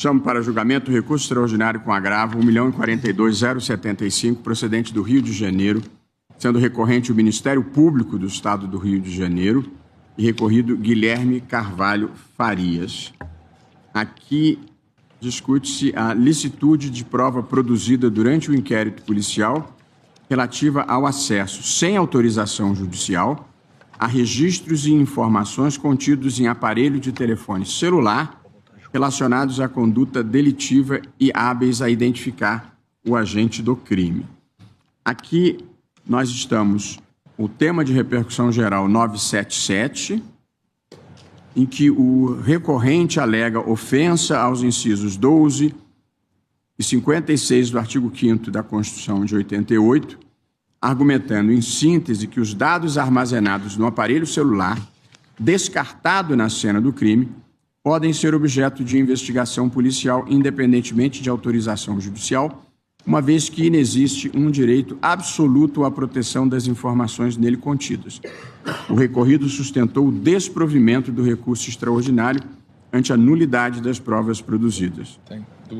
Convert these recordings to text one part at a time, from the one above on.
Chamo para julgamento o recurso extraordinário com agravo 1.042.075, procedente do Rio de Janeiro, sendo recorrente o Ministério Público do Estado do Rio de Janeiro e recorrido Guilherme Carvalho Farias. Aqui discute-se a licitude de prova produzida durante o inquérito policial relativa ao acesso, sem autorização judicial, a registros e informações contidos em aparelho de telefone celular relacionados à conduta delitiva e hábeis a identificar o agente do crime. Aqui nós estamos, o tema de repercussão geral 977, em que o recorrente alega ofensa aos incisos 12 e 56 do artigo 5º da Constituição de 88, argumentando, em síntese, que os dados armazenados no aparelho celular, descartado na cena do crime, podem ser objeto de investigação policial independentemente de autorização judicial, uma vez que inexiste um direito absoluto à proteção das informações nele contidas. O recorrido sustentou o desprovimento do recurso extraordinário ante a nulidade das provas produzidas.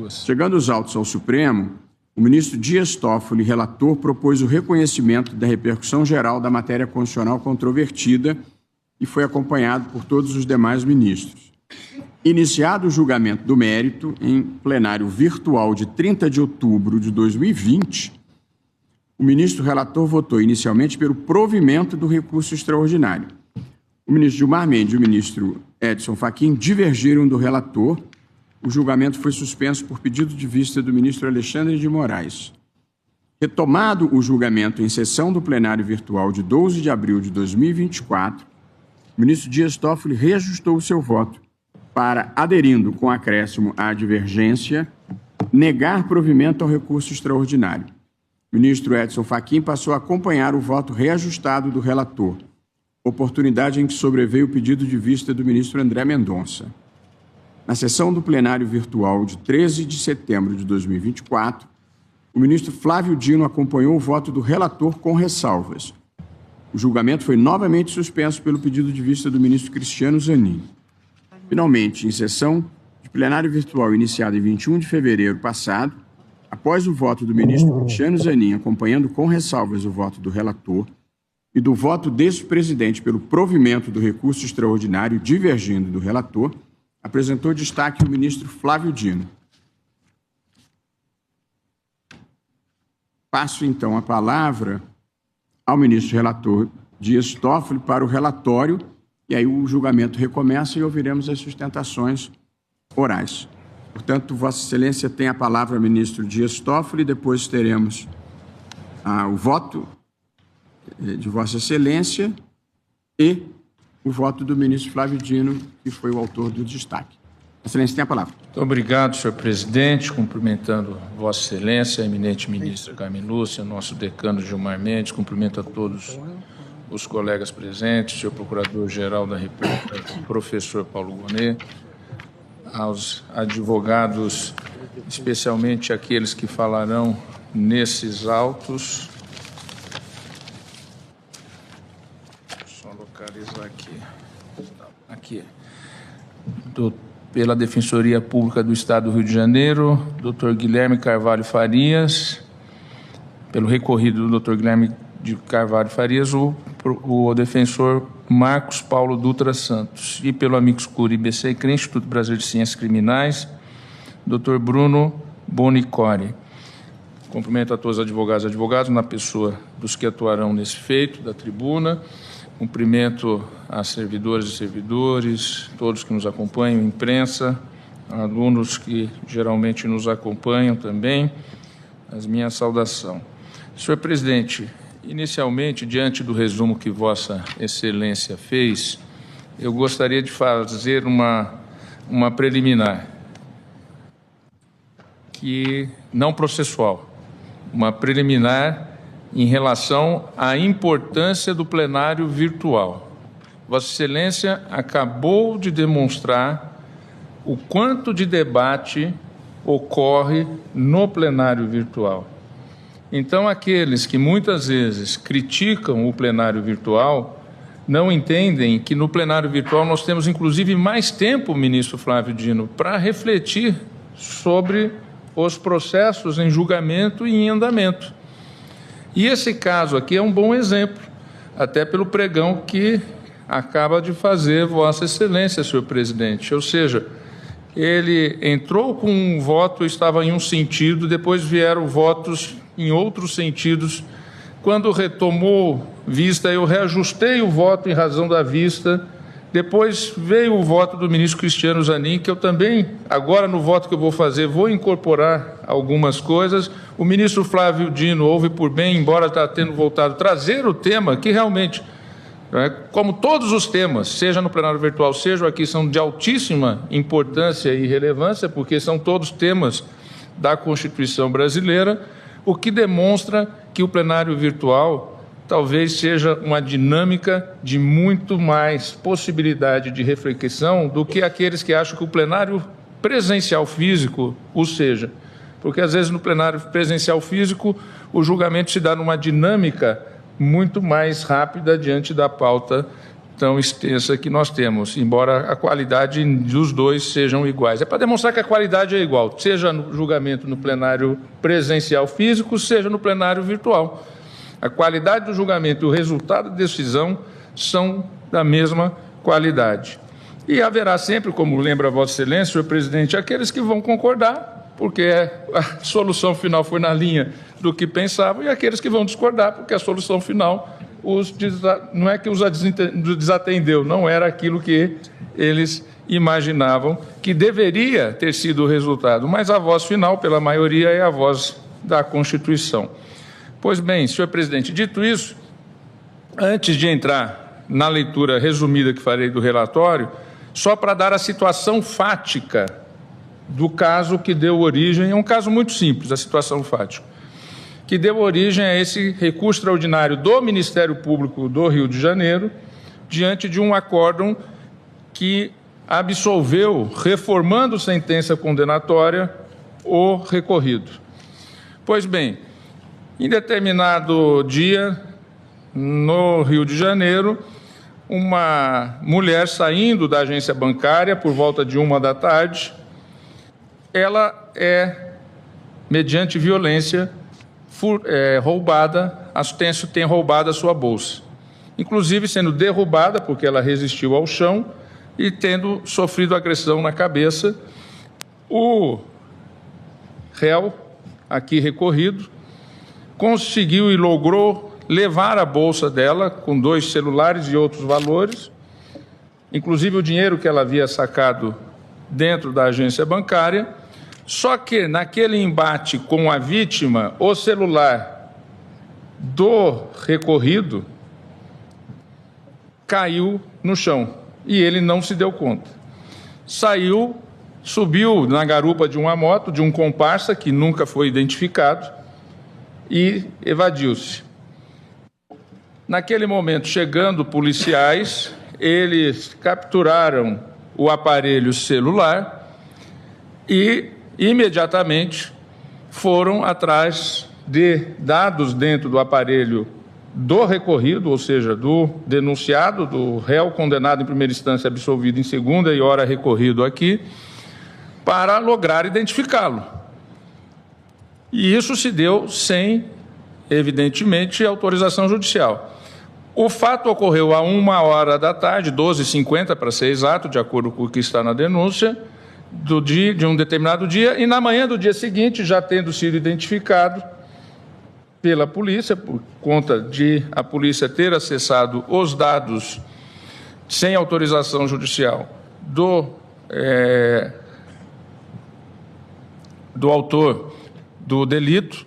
Chegando os autos ao Supremo, o ministro Dias Toffoli, relator, propôs o reconhecimento da repercussão geral da matéria constitucional controvertida e foi acompanhado por todos os demais ministros. Iniciado o julgamento do mérito em plenário virtual de 30 de outubro de 2020, o ministro relator votou inicialmente pelo provimento do recurso extraordinário. O ministro Gilmar Mendes e o ministro Edson Fachin divergiram do relator. O julgamento foi suspenso por pedido de vista do ministro Alexandre de Moraes. Retomado o julgamento em sessão do plenário virtual de 12 de abril de 2024, o ministro Dias Toffoli reajustou o seu voto para, aderindo com acréscimo à divergência, negar provimento ao recurso extraordinário. O ministro Edson Fachin passou a acompanhar o voto reajustado do relator, oportunidade em que sobreveio o pedido de vista do ministro André Mendonça. Na sessão do plenário virtual de 13 de setembro de 2024, o ministro Flávio Dino acompanhou o voto do relator com ressalvas. O julgamento foi novamente suspenso pelo pedido de vista do ministro Cristiano Zanin. Finalmente, em sessão de plenário virtual iniciada em 21 de fevereiro passado, após o voto do ministro Cristiano Zanin, acompanhando com ressalvas o voto do relator, e do voto deste presidente pelo provimento do recurso extraordinário divergindo do relator, apresentou destaque o ministro Flávio Dino. Passo, então, a palavra ao ministro relator Dias Toffoli para o relatório, e aí o julgamento recomeça e ouviremos as sustentações orais. Portanto, Vossa Excelência tem a palavra, ministro Dias Toffoli, depois teremos o voto de Vossa Excelência e o voto do ministro Flávio Dino, que foi o autor do destaque. Vossa Excelência tem a palavra. Muito obrigado, senhor presidente, cumprimentando Vossa Excelência, a eminente ministra Carmen Lúcia, nosso decano Gilmar Mendes, cumprimento a todos os colegas presentes, senhor procurador-geral da República, professor Paulo Gonet, aos advogados, especialmente aqueles que falarão nesses autos. Só localizar aqui. Pela Defensoria Pública do Estado do Rio de Janeiro, Dr. Guilherme Carvalho Farias, pelo recorrido do Dr. Guilherme de Carvalho Farias, o defensor Marcos Paulo Dutra Santos, e pelo amicus curiae BC-CRIM, Instituto Brasileiro de Ciências Criminais, Dr. Bruno Bonicore. Cumprimento a todos os advogados e advogadas, na pessoa dos que atuarão nesse feito, da tribuna. Cumprimento às servidoras e servidores, todos que nos acompanham, imprensa, alunos que geralmente nos acompanham também, as minhas saudações. Senhor presidente, inicialmente, diante do resumo que Vossa Excelência fez, eu gostaria de fazer uma preliminar, que não processual, uma preliminar em relação à importância do plenário virtual. Vossa Excelência acabou de demonstrar o quanto de debate ocorre no plenário virtual. Então, aqueles que muitas vezes criticam o plenário virtual não entendem que no plenário virtual nós temos, inclusive, mais tempo, ministro Flávio Dino, para refletir sobre os processos em julgamento e em andamento. E esse caso aqui é um bom exemplo, até pelo pregão que acaba de fazer Vossa Excelência, senhor presidente. Ou seja, ele entrou com um voto, estava em um sentido, depois vieram votos em outros sentidos. Quando retomou vista, eu reajustei o voto em razão da vista. Depois veio o voto do ministro Cristiano Zanin, que eu também, agora no voto que eu vou fazer, vou incorporar algumas coisas. O ministro Flávio Dino houve por bem, embora está tendo voltado, trazer o tema que realmente, como todos os temas, seja no plenário virtual, seja aqui, são de altíssima importância e relevância, porque são todos temas da Constituição brasileira, o que demonstra que o plenário virtual talvez seja uma dinâmica de muito mais possibilidade de reflexão do que aqueles que acham que o plenário presencial físico o seja. Porque, às vezes, no plenário presencial físico, o julgamento se dá numa dinâmica muito mais rápida diante da pauta tão extensa que nós temos, embora a qualidade dos dois sejam iguais. É para demonstrar que a qualidade é igual, seja no julgamento no plenário presencial físico, seja no plenário virtual. A qualidade do julgamento e o resultado da decisão são da mesma qualidade. E haverá sempre, como lembra Vossa Excelência, senhor presidente, aqueles que vão concordar, porque a solução final foi na linha do que pensavam, e aqueles que vão discordar, porque a solução final não é que os desatendeu, não era aquilo que eles imaginavam que deveria ter sido o resultado. Mas a voz final, pela maioria, é a voz da Constituição. Pois bem, senhor presidente, dito isso, antes de entrar na leitura resumida que farei do relatório, só para dar a situação fática do caso que deu origem, é um caso muito simples, a situação fática, que deu origem a esse recurso extraordinário do Ministério Público do Rio de Janeiro, diante de um acórdão que absolveu, reformando sentença condenatória, o recorrido. Pois bem, em determinado dia, no Rio de Janeiro, uma mulher saindo da agência bancária por volta de 13h, ela mediante violência, roubada, tem roubado a sua bolsa. Inclusive sendo derrubada, porque ela resistiu ao chão, e tendo sofrido agressão na cabeça. O réu, aqui recorrido, conseguiu e logrou levar a bolsa dela, com 2 celulares e outros valores, inclusive o dinheiro que ela havia sacado dentro da agência bancária, só que naquele embate com a vítima, o celular do recorrido caiu no chão e ele não se deu conta. Subiu na garupa de uma moto, de um comparsa que nunca foi identificado, e evadiu-se. Naquele momento, chegando policiais, eles capturaram o aparelho celular e, imediatamente, foram atrás de dados dentro do aparelho do recorrido, ou seja, do denunciado, do réu condenado em primeira instância, absolvido em segunda e ora recorrido aqui, para lograr identificá-lo. E isso se deu sem, evidentemente, autorização judicial. O fato ocorreu a 13h, 12h50 para ser exato, de acordo com o que está na denúncia, de um determinado dia, e na manhã do dia seguinte, já tendo sido identificado pela polícia, por conta de a polícia ter acessado os dados sem autorização judicial do autor do delito.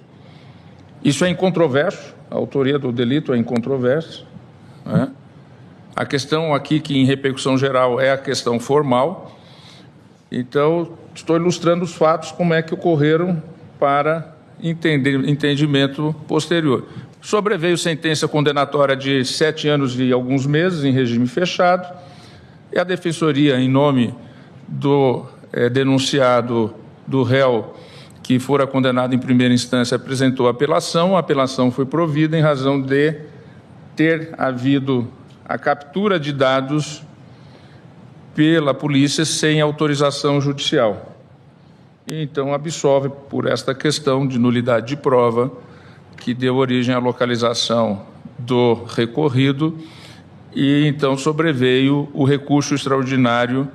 Isso é incontroverso, a autoria do delito é incontroversa, né? A questão aqui, que em repercussão geral é a questão formal. Então, estou ilustrando os fatos, como é que ocorreram, para entendimento posterior. Sobreveio sentença condenatória de 7 anos e alguns meses em regime fechado, e a Defensoria, em nome do denunciado, do réu que fora condenado em primeira instância, apresentou a apelação foi provida em razão de ter havido a captura de dados pela polícia sem autorização judicial. e então absolve por esta questão de nulidade de prova que deu origem à localização do recorrido, e então sobreveio o recurso extraordinário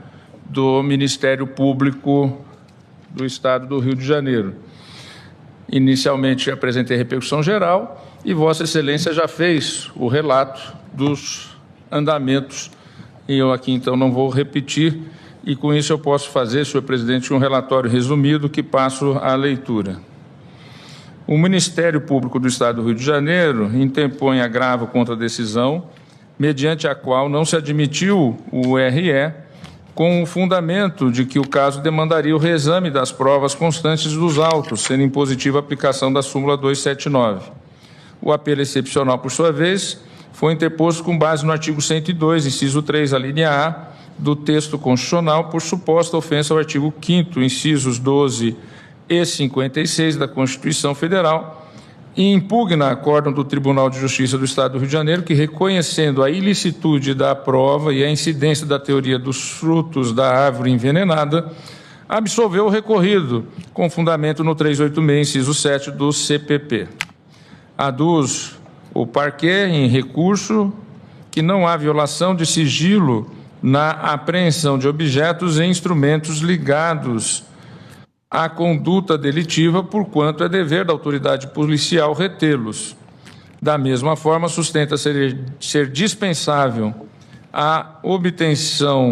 do Ministério Público do Estado do Rio de Janeiro. Inicialmente apresentei repercussão geral e Vossa Excelência já fez o relato dos andamentos, e eu aqui então não vou repetir, e com isso eu posso fazer, senhor presidente, um relatório resumido que passo à leitura. O Ministério Público do Estado do Rio de Janeiro interpõe agravo contra a decisão, mediante a qual não se admitiu o RE, com o fundamento de que o caso demandaria o reexame das provas constantes dos autos, sendo impositiva a aplicação da súmula 279. O apelo excepcional, por sua vez, foi interposto com base no artigo 102, inciso 3, a linha A, do texto constitucional, por suposta ofensa ao artigo 5º, incisos 12 e 56 da Constituição Federal, e impugna acórdão do Tribunal de Justiça do Estado do Rio de Janeiro, que, reconhecendo a ilicitude da prova e a incidência da teoria dos frutos da árvore envenenada, absolveu o recorrido, com fundamento no 386, inciso 7 do CPP. Aduz o parquet em recurso que não há violação de sigilo na apreensão de objetos e instrumentos ligados à conduta delitiva, porquanto é dever da autoridade policial retê-los. Da mesma forma, sustenta ser dispensável a obtenção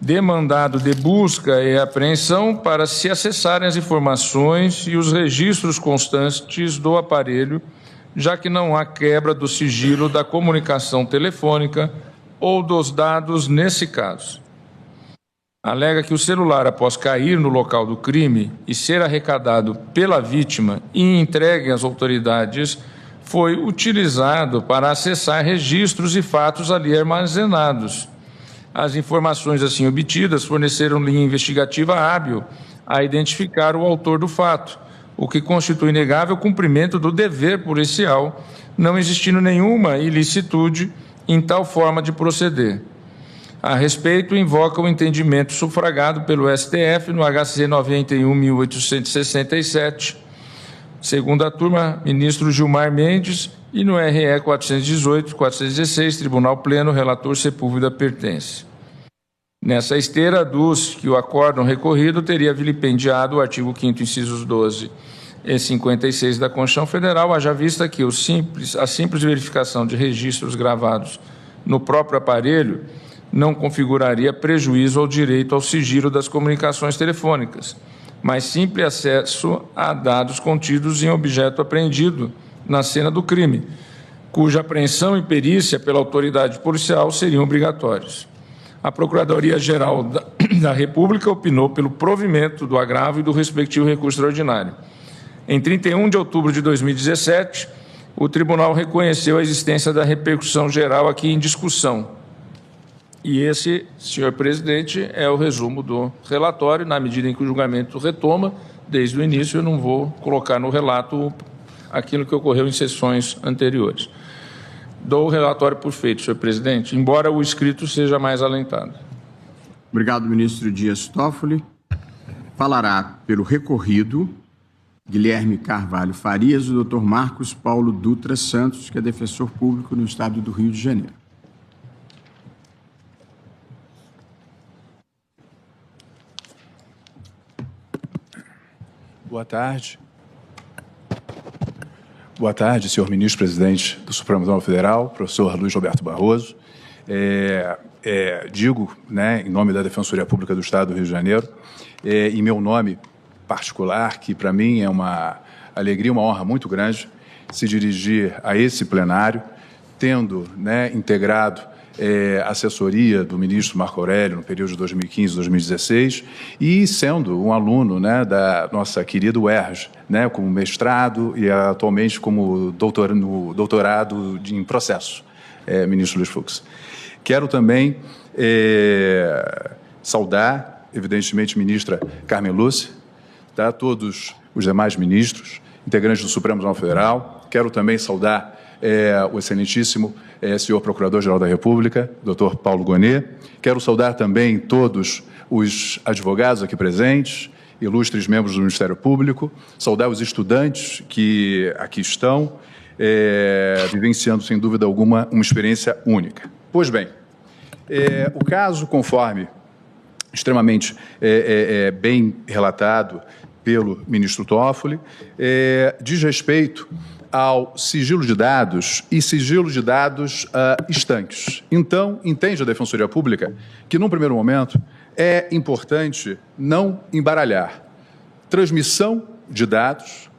de mandado de busca e apreensão para se acessarem as informações e os registros constantes do aparelho, já que não há quebra do sigilo da comunicação telefônica ou dos dados nesse caso. Alega que o celular, após cair no local do crime e ser arrecadado pela vítima e entregue às autoridades, foi utilizado para acessar registros e fatos ali armazenados. As informações assim obtidas forneceram linha investigativa hábil a identificar o autor do fato, o que constitui inegável cumprimento do dever policial, não existindo nenhuma ilicitude em tal forma de proceder. A respeito, invoca o entendimento sufragado pelo STF no HC 91.867, segunda turma, ministro Gilmar Mendes, e no RE 418, 416, Tribunal Pleno, relator Sepúlveda pertence. Nessa esteira, aduz que o acórdão recorrido teria vilipendiado o artigo 5º, incisos 12 e 56 da Constituição Federal, haja vista que a simples verificação de registros gravados no próprio aparelho não configuraria prejuízo ao direito ao sigilo das comunicações telefônicas, mas simples acesso a dados contidos em objeto apreendido na cena do crime, cuja apreensão e perícia pela autoridade policial seriam obrigatórios. A Procuradoria-Geral da República opinou pelo provimento do agravo e do respectivo recurso extraordinário. Em 31 de outubro de 2017, o tribunal reconheceu a existência da repercussão geral aqui em discussão. E esse, senhor presidente, é o resumo do relatório. Na medida em que o julgamento retoma, desde o início, eu não vou colocar no relato aquilo que ocorreu em sessões anteriores. Dou o relatório por feito, senhor presidente, embora o escrito seja mais alentado. Obrigado, ministro Dias Toffoli. Falará pelo recorrido Guilherme Carvalho Farias, o doutor Marcos Paulo Dutra Santos, que é defensor público no Estado do Rio de Janeiro. Boa tarde. Boa tarde, senhor ministro-presidente do Supremo Tribunal Federal, professor Luiz Roberto Barroso. Digo, em nome da Defensoria Pública do Estado do Rio de Janeiro, em meu nome particular, que para mim é uma alegria, uma honra muito grande se dirigir a esse plenário, tendo integrado a assessoria do ministro Marco Aurélio no período de 2015 e 2016 e sendo um aluno da nossa querida UERJ, como mestrado e atualmente como doutorado em processo, ministro Luiz Fux. Quero também saudar, evidentemente, a ministra Carmen Lúcia, todos os demais ministros, integrantes do Supremo Tribunal Federal. Quero também saudar o excelentíssimo senhor Procurador-Geral da República, doutor Paulo Gonet. Quero saudar também todos os advogados aqui presentes ilustres membros do Ministério Público, saudar os estudantes que aqui estão, vivenciando, sem dúvida alguma, uma experiência única. Pois bem, o caso, conforme extremamente bem relatado pelo ministro Toffoli, diz respeito ao sigilo de dados e sigilo de dados estanques. Então, entende a Defensoria Pública que, num primeiro momento, é importante não embaralhar transmissão de dados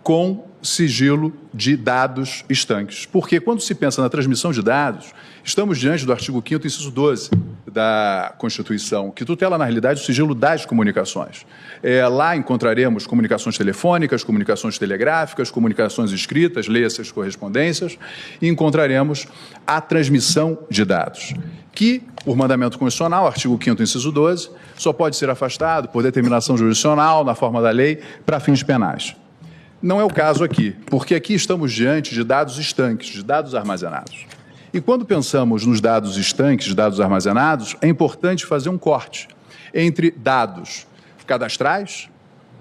com sigilo de dados estanques. Porque, quando se pensa na transmissão de dados, estamos diante do artigo 5º, inciso 12 da Constituição, que tutela, na realidade, o sigilo das comunicações. Lá encontraremos comunicações telefônicas, comunicações telegráficas, comunicações escritas, leia-se as correspondências, e encontraremos a transmissão de dados, que, por mandamento constitucional, artigo 5º, inciso 12, só pode ser afastado por determinação jurisdicional, na forma da lei, para fins penais. Não é o caso aqui, porque aqui estamos diante de dados estanques, de dados armazenados. E quando pensamos nos dados estanques, de dados armazenados, é importante fazer um corte entre dados cadastrais,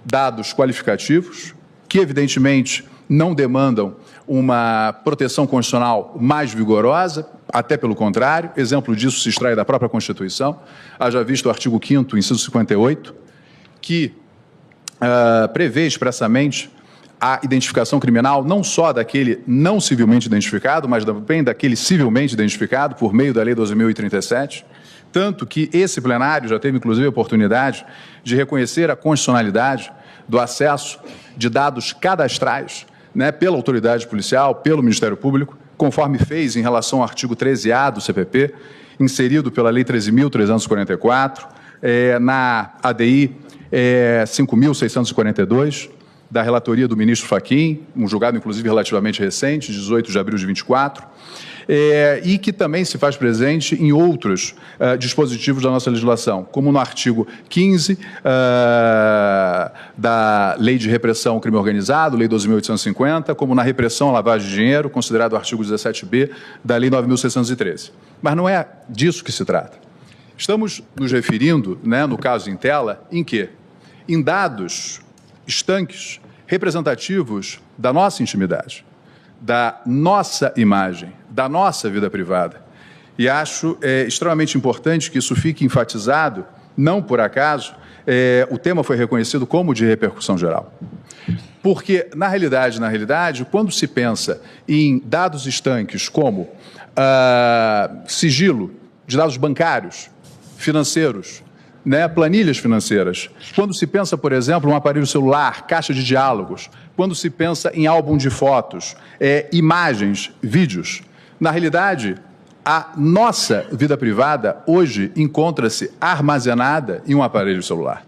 dados qualificativos, que evidentemente não demandam uma proteção constitucional mais vigorosa, até pelo contrário, exemplo disso se extrai da própria Constituição, haja visto o artigo 5º, inciso 58, que prevê expressamente a identificação criminal não só daquele não civilmente identificado, mas também daquele civilmente identificado por meio da Lei 12.037, tanto que esse plenário já teve, inclusive, a oportunidade de reconhecer a constitucionalidade do acesso de dados cadastrais, pela autoridade policial, pelo Ministério Público, conforme fez em relação ao artigo 13A do CPP, inserido pela Lei 13.344, na ADI 5.642, da relatoria do ministro Fachin, um julgado, inclusive, relativamente recente, 18 de abril de 24, e que também se faz presente em outros dispositivos da nossa legislação, como no artigo 15 da Lei de Repressão ao Crime Organizado, Lei 12.850, como na repressão à lavagem de dinheiro, considerado o artigo 17b da Lei 9.613. Mas não é disso que se trata. Estamos nos referindo, no caso em tela, em quê? Em dados estanques representativos da nossa intimidade, da nossa imagem, da nossa vida privada. E acho extremamente importante que isso fique enfatizado, não por acaso, o tema foi reconhecido como de repercussão geral. Porque, na realidade, quando se pensa em dados estanques como sigilo de dados bancários, financeiros, planilhas financeiras. Quando se pensa, por exemplo, em um aparelho celular, caixa de diálogos, quando se pensa em álbum de fotos, imagens, vídeos, na realidade, a nossa vida privada hoje encontra-se armazenada em um aparelho celular,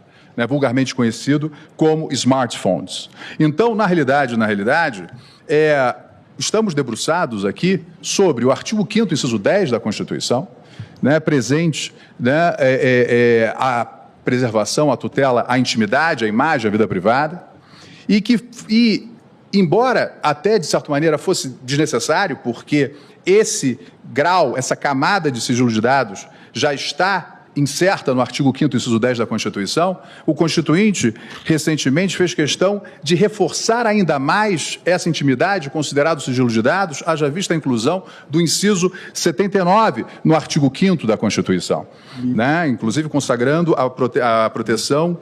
vulgarmente conhecido como smartphones. Então, na realidade, estamos debruçados aqui sobre o artigo 5º, inciso 10 da Constituição, presente a preservação, a tutela, a intimidade, a imagem, a vida privada, e embora até, de certa maneira, fosse desnecessário, porque esse grau, essa camada de sigilo de dados já está incerta no artigo 5º, inciso 10 da Constituição, o Constituinte, recentemente, fez questão de reforçar ainda mais essa intimidade, considerado sigilo de dados, haja vista a inclusão do inciso 79 no artigo 5º da Constituição, inclusive consagrando a proteção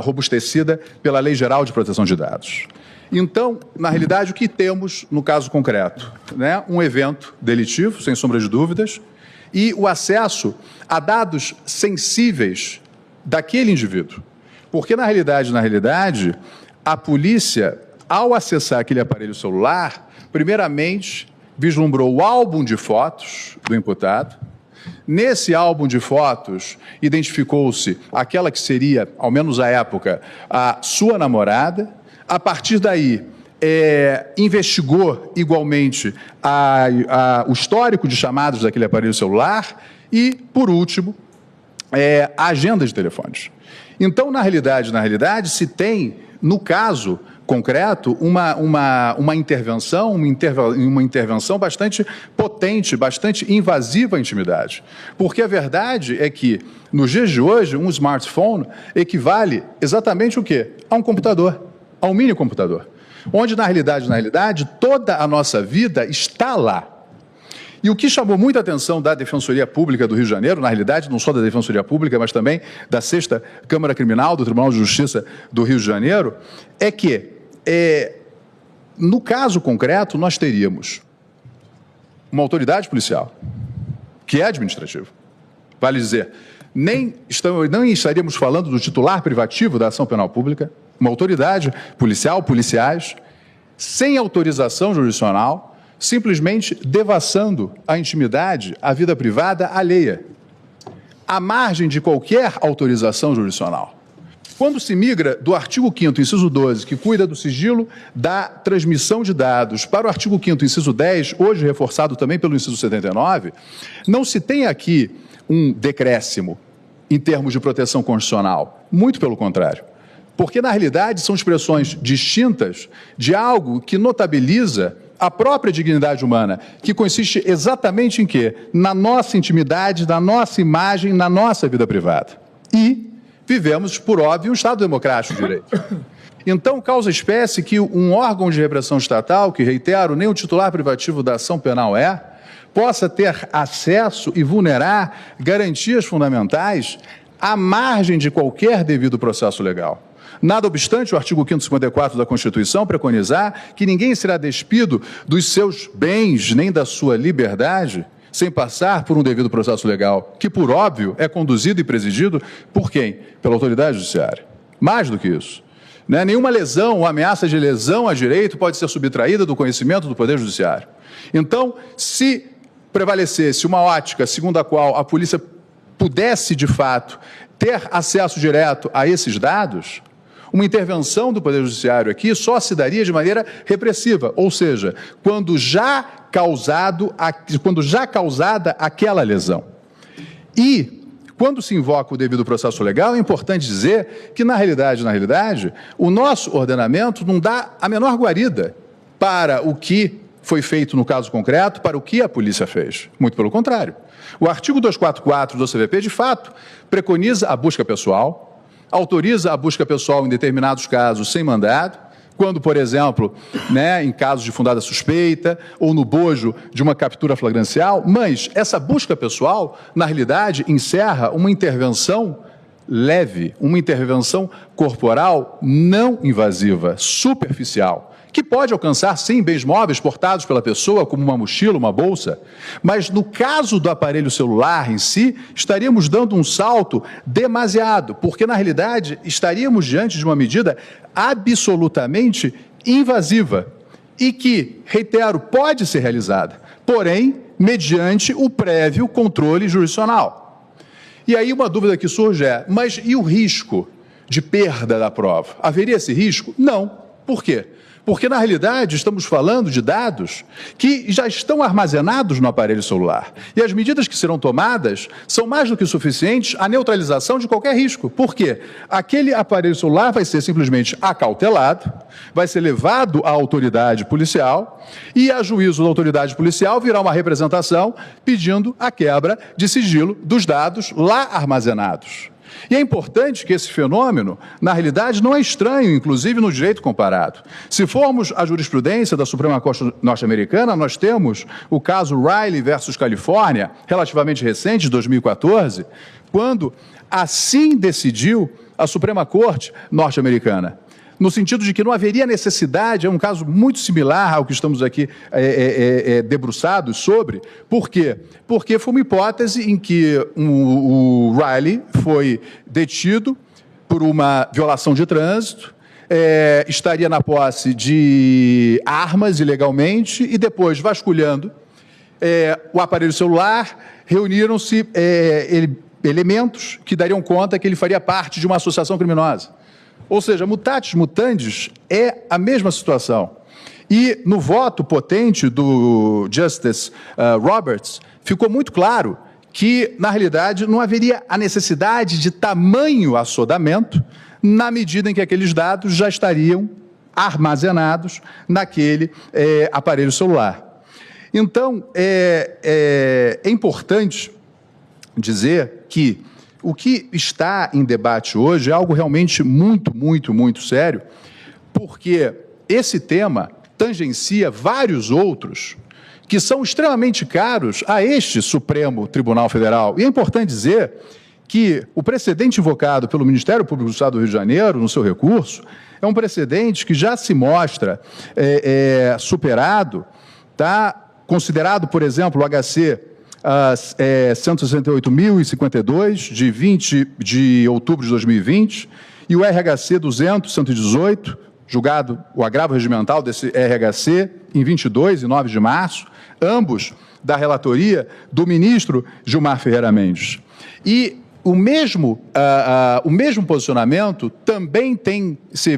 robustecida pela Lei Geral de Proteção de Dados. Então, na realidade, o que temos no caso concreto? Um evento delitivo, sem sombra de dúvidas, e o acesso a dados sensíveis daquele indivíduo. Porque, na realidade, a polícia, ao acessar aquele aparelho celular, primeiramente vislumbrou o álbum de fotos do imputado. Nesse álbum de fotos, identificou-se aquela que seria, ao menos à época, a sua namorada. A partir daí, investigou igualmente o histórico de chamadas daquele aparelho celular e, por último, a agenda de telefones. Então, na realidade, se tem, no caso, concreto, uma intervenção bastante potente, bastante invasiva à intimidade. Porque a verdade é que, nos dias de hoje, um smartphone equivale exatamente o quê? A um computador, a um mini computador, onde, na realidade, toda a nossa vida está lá. E o que chamou muita atenção da Defensoria Pública do Rio de Janeiro, na realidade, não só da Defensoria Pública, mas também da 6ª Câmara Criminal do Tribunal de Justiça do Rio de Janeiro, é que, no caso concreto, nós teríamos uma autoridade policial, que é administrativa. Vale dizer, não estaríamos falando do titular privativo da ação penal pública, uma autoridade policial, policiais, sem autorização jurisdicional, simplesmente devassando a intimidade, a vida privada alheia, à margem de qualquer autorização jurisdicional. Quando se migra do artigo 5º, inciso 12, que cuida do sigilo da transmissão de dados, para o artigo 5º, inciso 10, hoje reforçado também pelo inciso 79, não se tem aqui um decréscimo em termos de proteção constitucional. Muito pelo contrário. Porque, na realidade, são expressões distintas de algo que notabiliza a própria dignidade humana, que consiste exatamente em quê? Na nossa intimidade, na nossa imagem, na nossa vida privada. E vivemos, por óbvio, um Estado democrático de direito. Então, causa espécie que um órgão de repressão estatal, que, reitero, nem o titular privativo da ação penal possa ter acesso e vulnerar garantias fundamentais à margem de qualquer devido processo legal. Nada obstante, o artigo 554 da Constituição preconizar que ninguém será despido dos seus bens nem da sua liberdade sem passar por um devido processo legal, que, por óbvio, é conduzido e presidido por quem? Pela autoridade judiciária. Mais do que isso. Nenhuma lesão ou ameaça de lesão a direito pode ser subtraída do conhecimento do Poder Judiciário. Então, se prevalecesse uma ótica segundo a qual a polícia pudesse, de fato, ter acesso direto a esses dados, uma intervenção do Poder Judiciário aqui só se daria de maneira repressiva, ou seja, quando já causada aquela lesão. E, quando se invoca o devido processo legal, é importante dizer que, na realidade, o nosso ordenamento não dá a menor guarida para o que foi feito no caso concreto, para o que a polícia fez. Muito pelo contrário. O artigo 244 do CVP, de fato, preconiza a busca pessoal, autoriza a busca pessoal em determinados casos sem mandado, quando, por exemplo, em casos de fundada suspeita ou no bojo de uma captura flagrancial, mas essa busca pessoal, na realidade, encerra uma intervenção leve, uma intervenção corporal não invasiva, superficial, que pode alcançar, sim, bens móveis portados pela pessoa, como uma mochila, uma bolsa, mas no caso do aparelho celular em si, estaríamos dando um salto demasiado, porque, na realidade, estaríamos diante de uma medida absolutamente invasiva e que, reitero, pode ser realizada, porém, mediante o prévio controle jurisdicional. E aí uma dúvida que surge é, mas e o risco de perda da prova? Haveria esse risco? Não. Por quê? Porque, na realidade, estamos falando de dados que já estão armazenados no aparelho celular. E as medidas que serão tomadas são mais do que suficientes à neutralização de qualquer risco. Por quê? Aquele aparelho celular vai ser simplesmente acautelado, vai ser levado à autoridade policial e, a juízo da autoridade policial, virá uma representação pedindo a quebra de sigilo dos dados lá armazenados. E é importante que esse fenômeno, na realidade, não é estranho, inclusive no direito comparado. Se formos à jurisprudência da Suprema Corte norte-americana, nós temos o caso Riley versus Califórnia, relativamente recente, de 2014, quando assim decidiu a Suprema Corte norte-americana, no sentido de que não haveria necessidade, é um caso muito similar ao que estamos aqui debruçados sobre. Por quê? Porque foi uma hipótese em que o Riley foi detido por uma violação de trânsito, estaria na posse de armas ilegalmente e depois, vasculhando o aparelho celular, reuniram-se elementos que dariam conta que ele faria parte de uma associação criminosa. Ou seja, mutatis mutandis é a mesma situação. E no voto potente do Justice Roberts, ficou muito claro que, na realidade, não haveria a necessidade de tamanho assodamento na medida em que aqueles dados já estariam armazenados naquele aparelho celular. Então, é importante dizer que o que está em debate hoje é algo realmente muito sério, porque esse tema tangencia vários outros que são extremamente caros a este Supremo Tribunal Federal. E é importante dizer que o precedente invocado pelo Ministério Público do Estado do Rio de Janeiro, no seu recurso, é um precedente que já se mostra superado, tá? Considerado, por exemplo, o HC 168.052, de 20 de outubro de 2020, e o RHC 200.118, julgado o agravo regimental desse RHC, em 22 e 9 de março, ambos da relatoria do ministro Gilmar Ferreira Mendes. E o mesmo posicionamento também tem se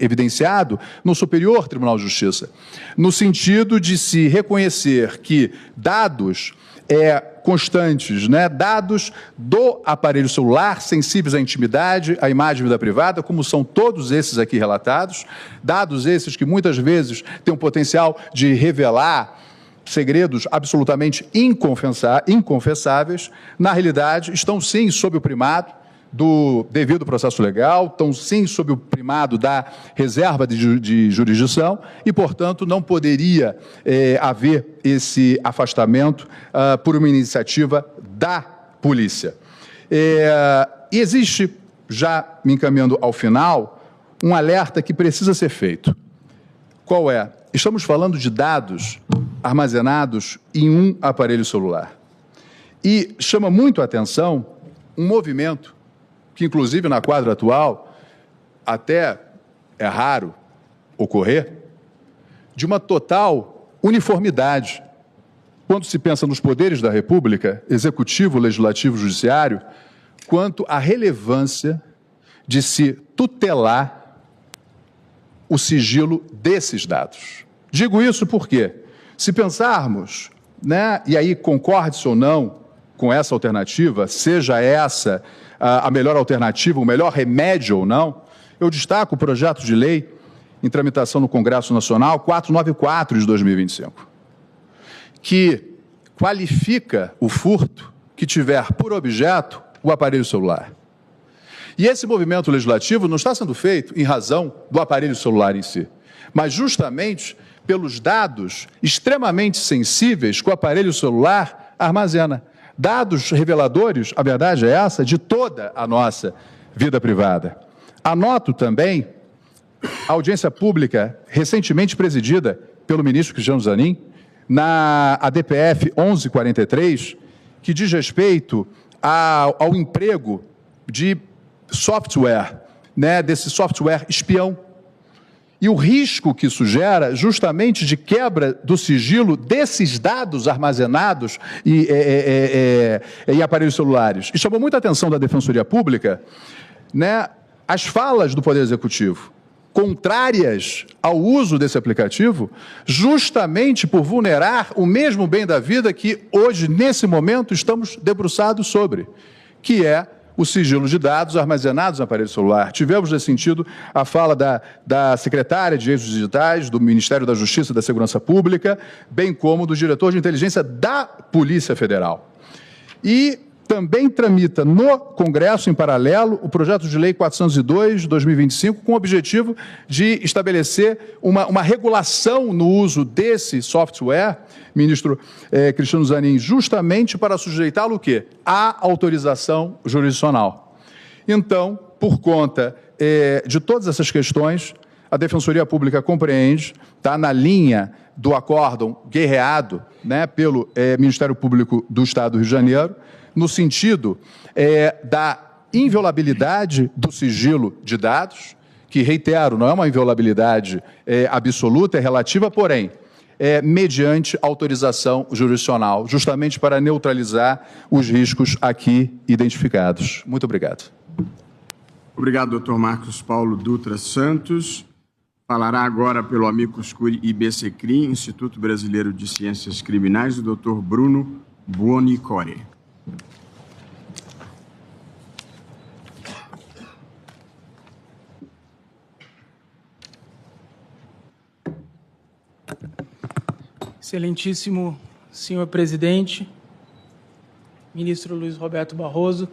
evidenciado no Superior Tribunal de Justiça, no sentido de se reconhecer que dados constantes, né, dados do aparelho celular sensíveis à intimidade, à imagem e vida privada, como são todos esses aqui relatados, dados esses que muitas vezes têm um potencial de revelar segredos absolutamente inconfessáveis, na realidade, estão sim sob o primado do devido processo legal, estão sim sob o primado da reserva de jurisdição e, portanto, não poderia haver esse afastamento por uma iniciativa da polícia. E existe, já me encaminhando ao final, um alerta que precisa ser feito. Qual é? Estamos falando de dados armazenados em um aparelho celular. E chama muito a atenção um movimento que, inclusive, na quadra atual, até é raro ocorrer, de uma total uniformidade. Quando se pensa nos poderes da República, executivo, legislativo, judiciário, quanto à relevância de se tutelar o sigilo desses dados. Digo isso porque, se pensarmos, né, e aí concorde-se ou não com essa alternativa, seja essa a melhor alternativa, o melhor remédio ou não, eu destaco o projeto de lei em tramitação no Congresso Nacional 494 de 2025, que qualifica o furto que tiver por objeto o aparelho celular. E esse movimento legislativo não está sendo feito em razão do aparelho celular em si, mas justamente pelos dados extremamente sensíveis que o aparelho celular armazena. Dados reveladores, a verdade é essa, de toda a nossa vida privada. Anoto também a audiência pública recentemente presidida pelo ministro Cristiano Zanin, na ADPF 1143, que diz respeito ao emprego de software, né, desse software espião. E o risco que isso gera, justamente de quebra do sigilo desses dados armazenados em aparelhos celulares. E chamou muita atenção da Defensoria Pública, né, as falas do Poder Executivo, contrárias ao uso desse aplicativo, justamente por vulnerar o mesmo bem da vida que hoje, nesse momento, estamos debruçados sobre, que é o sigilo de dados armazenados no aparelho celular. Tivemos, nesse sentido, a fala da secretária de Direitos Digitais, do Ministério da Justiça e da Segurança Pública, bem como do diretor de inteligência da Polícia Federal. E também tramita no Congresso, em paralelo, o projeto de lei 402 de 2025, com o objetivo de estabelecer uma regulação no uso desse software, ministro Cristiano Zanin, justamente para sujeitá-lo o quê? À autorização jurisdicional. Então, por conta de todas essas questões, a Defensoria Pública compreende, está na linha do acórdão guerreado, né, pelo Ministério Público do Estado do Rio de Janeiro, no sentido da inviolabilidade do sigilo de dados, que, reitero, não é uma inviolabilidade absoluta, é relativa, porém, mediante autorização jurisdicional, justamente para neutralizar os riscos aqui identificados. Muito obrigado. Obrigado, doutor Marcos Paulo Dutra Santos. Falará agora pelo Amicus Curiae IBCCRIM, Instituto Brasileiro de Ciências Criminais, o doutor Bruno Buonicore. Excelentíssimo senhor presidente, ministro Luiz Roberto Barroso,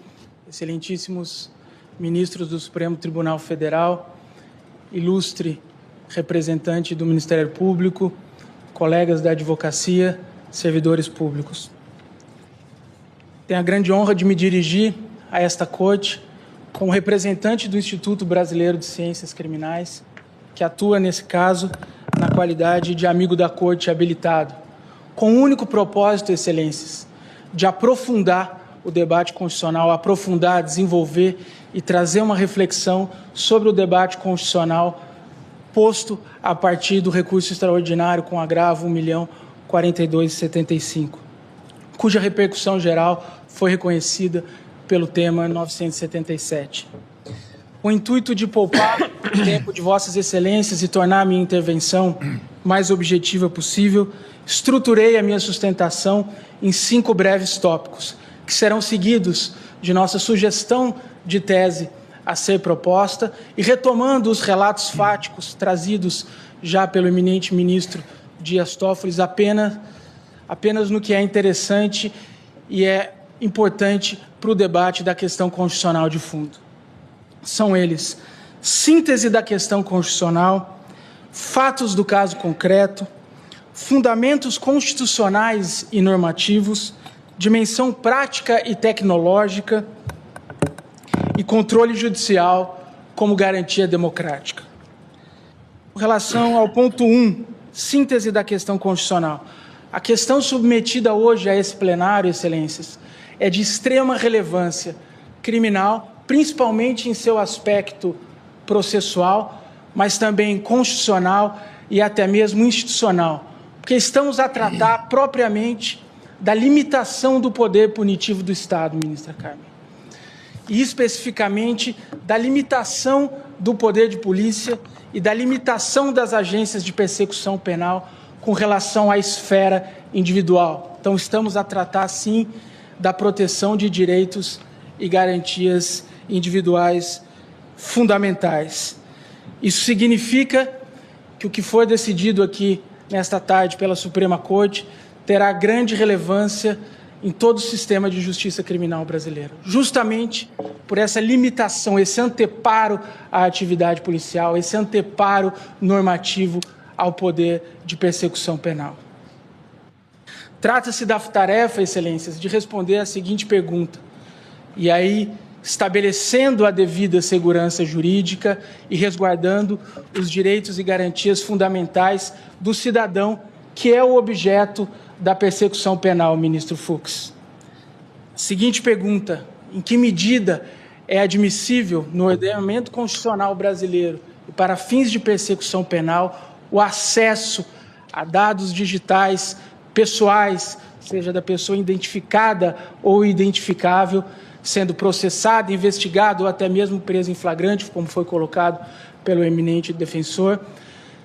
excelentíssimos ministros do Supremo Tribunal Federal, ilustre representante do Ministério Público, colegas da advocacia, servidores públicos. Tenho a grande honra de me dirigir a esta corte como representante do Instituto Brasileiro de Ciências Criminais, que atua, nesse caso, na qualidade de amigo da corte habilitado, com o único propósito, excelências, de aprofundar o debate constitucional, aprofundar, desenvolver e trazer uma reflexão sobre o debate constitucional posto a partir do recurso extraordinário com agravo 1.042.75, cuja repercussão geral foi reconhecida pelo tema 977. Com o intuito de poupar o tempo de vossas excelências e tornar a minha intervenção mais objetiva possível, estruturei a minha sustentação em 5 breves tópicos, que serão seguidos de nossa sugestão de tese a ser proposta e retomando os relatos fáticos trazidos já pelo eminente ministro Dias Toffoli, apenas no que é interessante e é importante para o debate da questão constitucional de fundo. São eles: síntese da questão constitucional, fatos do caso concreto, fundamentos constitucionais e normativos, dimensão prática e tecnológica e controle judicial como garantia democrática. Com relação ao ponto 1, síntese da questão constitucional, a questão submetida hoje a esse plenário, excelências, é de extrema relevância criminal, principalmente em seu aspecto processual, mas também constitucional e até mesmo institucional, porque estamos a tratar propriamente da limitação do poder punitivo do Estado, ministra Carmen, e especificamente da limitação do poder de polícia e da limitação das agências de persecução penal com relação à esfera individual. Então, estamos a tratar, sim, da proteção de direitos e garantias individuais fundamentais. Isso significa que o que for decidido aqui nesta tarde pela Suprema Corte terá grande relevância em todo o sistema de justiça criminal brasileiro, justamente por essa limitação, esse anteparo à atividade policial, esse anteparo normativo ao poder de persecução penal. Trata-se da tarefa, excelências, de responder a seguinte pergunta, e aí estabelecendo a devida segurança jurídica e resguardando os direitos e garantias fundamentais do cidadão, que é o objeto da persecução penal, ministro Fux. Seguinte pergunta: em que medida é admissível no ordenamento constitucional brasileiro e para fins de persecução penal o acesso a dados digitais pessoais, seja da pessoa identificada ou identificável, sendo processado, investigado ou até mesmo preso em flagrante, como foi colocado pelo eminente defensor,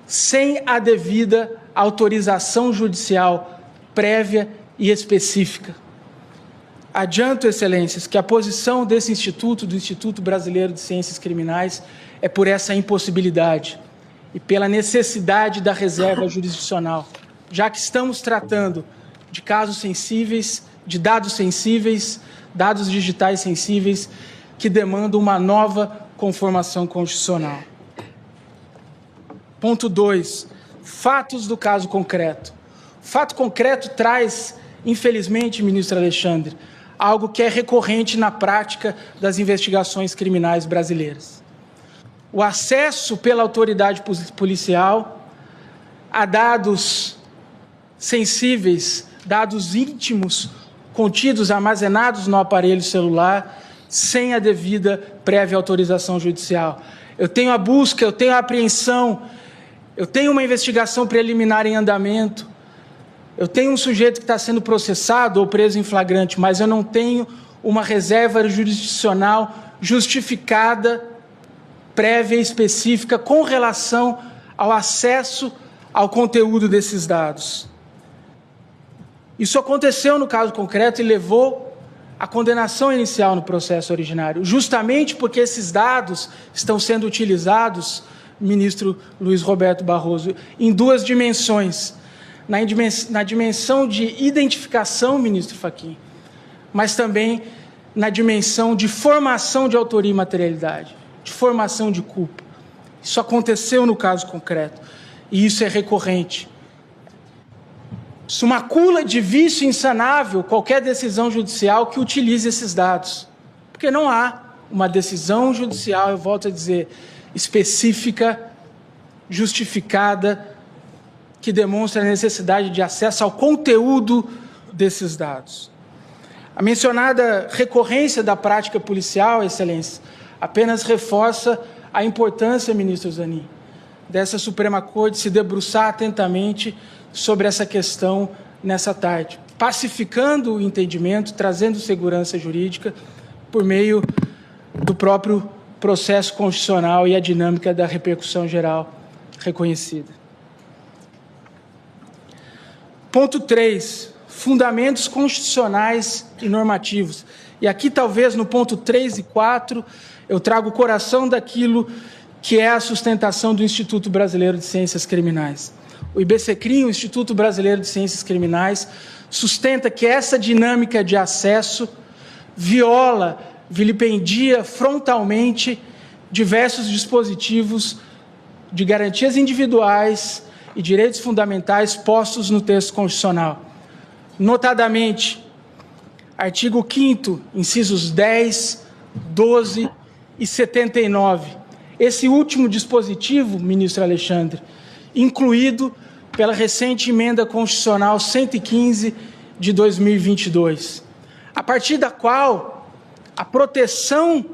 sem a devida autorização judicial prévia e específica. Adianto, excelências, que a posição desse instituto, do Instituto Brasileiro de Ciências Criminais, é por essa impossibilidade e pela necessidade da reserva jurisdicional, já que estamos tratando de casos sensíveis, de dados sensíveis, dados digitais sensíveis, que demandam uma nova conformação constitucional. Ponto 2. Fatos do caso concreto. O fato concreto traz, infelizmente, ministro Alexandre, algo que é recorrente na prática das investigações criminais brasileiras. O acesso pela autoridade policial a dados sensíveis, dados íntimos, contidos, armazenados no aparelho celular, sem a devida prévia autorização judicial. Eu tenho a busca, eu tenho a apreensão, eu tenho uma investigação preliminar em andamento, eu tenho um sujeito que está sendo processado ou preso em flagrante, mas eu não tenho uma reserva jurisdicional justificada, prévia e específica com relação ao acesso ao conteúdo desses dados. Isso aconteceu no caso concreto e levou à condenação inicial no processo originário, justamente porque esses dados estão sendo utilizados, ministro Luiz Roberto Barroso, em 2 dimensões. na dimensão de identificação, ministro Fachin, mas também na dimensão de formação de autoria e materialidade, de formação de culpa. Isso aconteceu no caso concreto, e isso é recorrente. Isso macula de vício insanável qualquer decisão judicial que utilize esses dados, porque não há uma decisão judicial, eu volto a dizer, específica, justificada, que demonstra a necessidade de acesso ao conteúdo desses dados. A mencionada recorrência da prática policial, Excelência, apenas reforça a importância, ministro Zanin, dessa Suprema Corte se debruçar atentamente sobre essa questão nessa tarde, pacificando o entendimento, trazendo segurança jurídica por meio do próprio processo constitucional e a dinâmica da repercussão geral reconhecida. Ponto 3, fundamentos constitucionais e normativos. E aqui, talvez, no ponto 3 e 4, eu trago o coração daquilo que é a sustentação do Instituto Brasileiro de Ciências Criminais. O IBCCRIM, o Instituto Brasileiro de Ciências Criminais, sustenta que essa dinâmica de acesso viola, vilipendia frontalmente diversos dispositivos de garantias individuais e direitos fundamentais postos no texto constitucional. Notadamente, artigo 5º, incisos 10, 12 e 79. Esse último dispositivo, ministro Alexandre, incluído pela recente emenda constitucional 115 de 2022, a partir da qual a proteção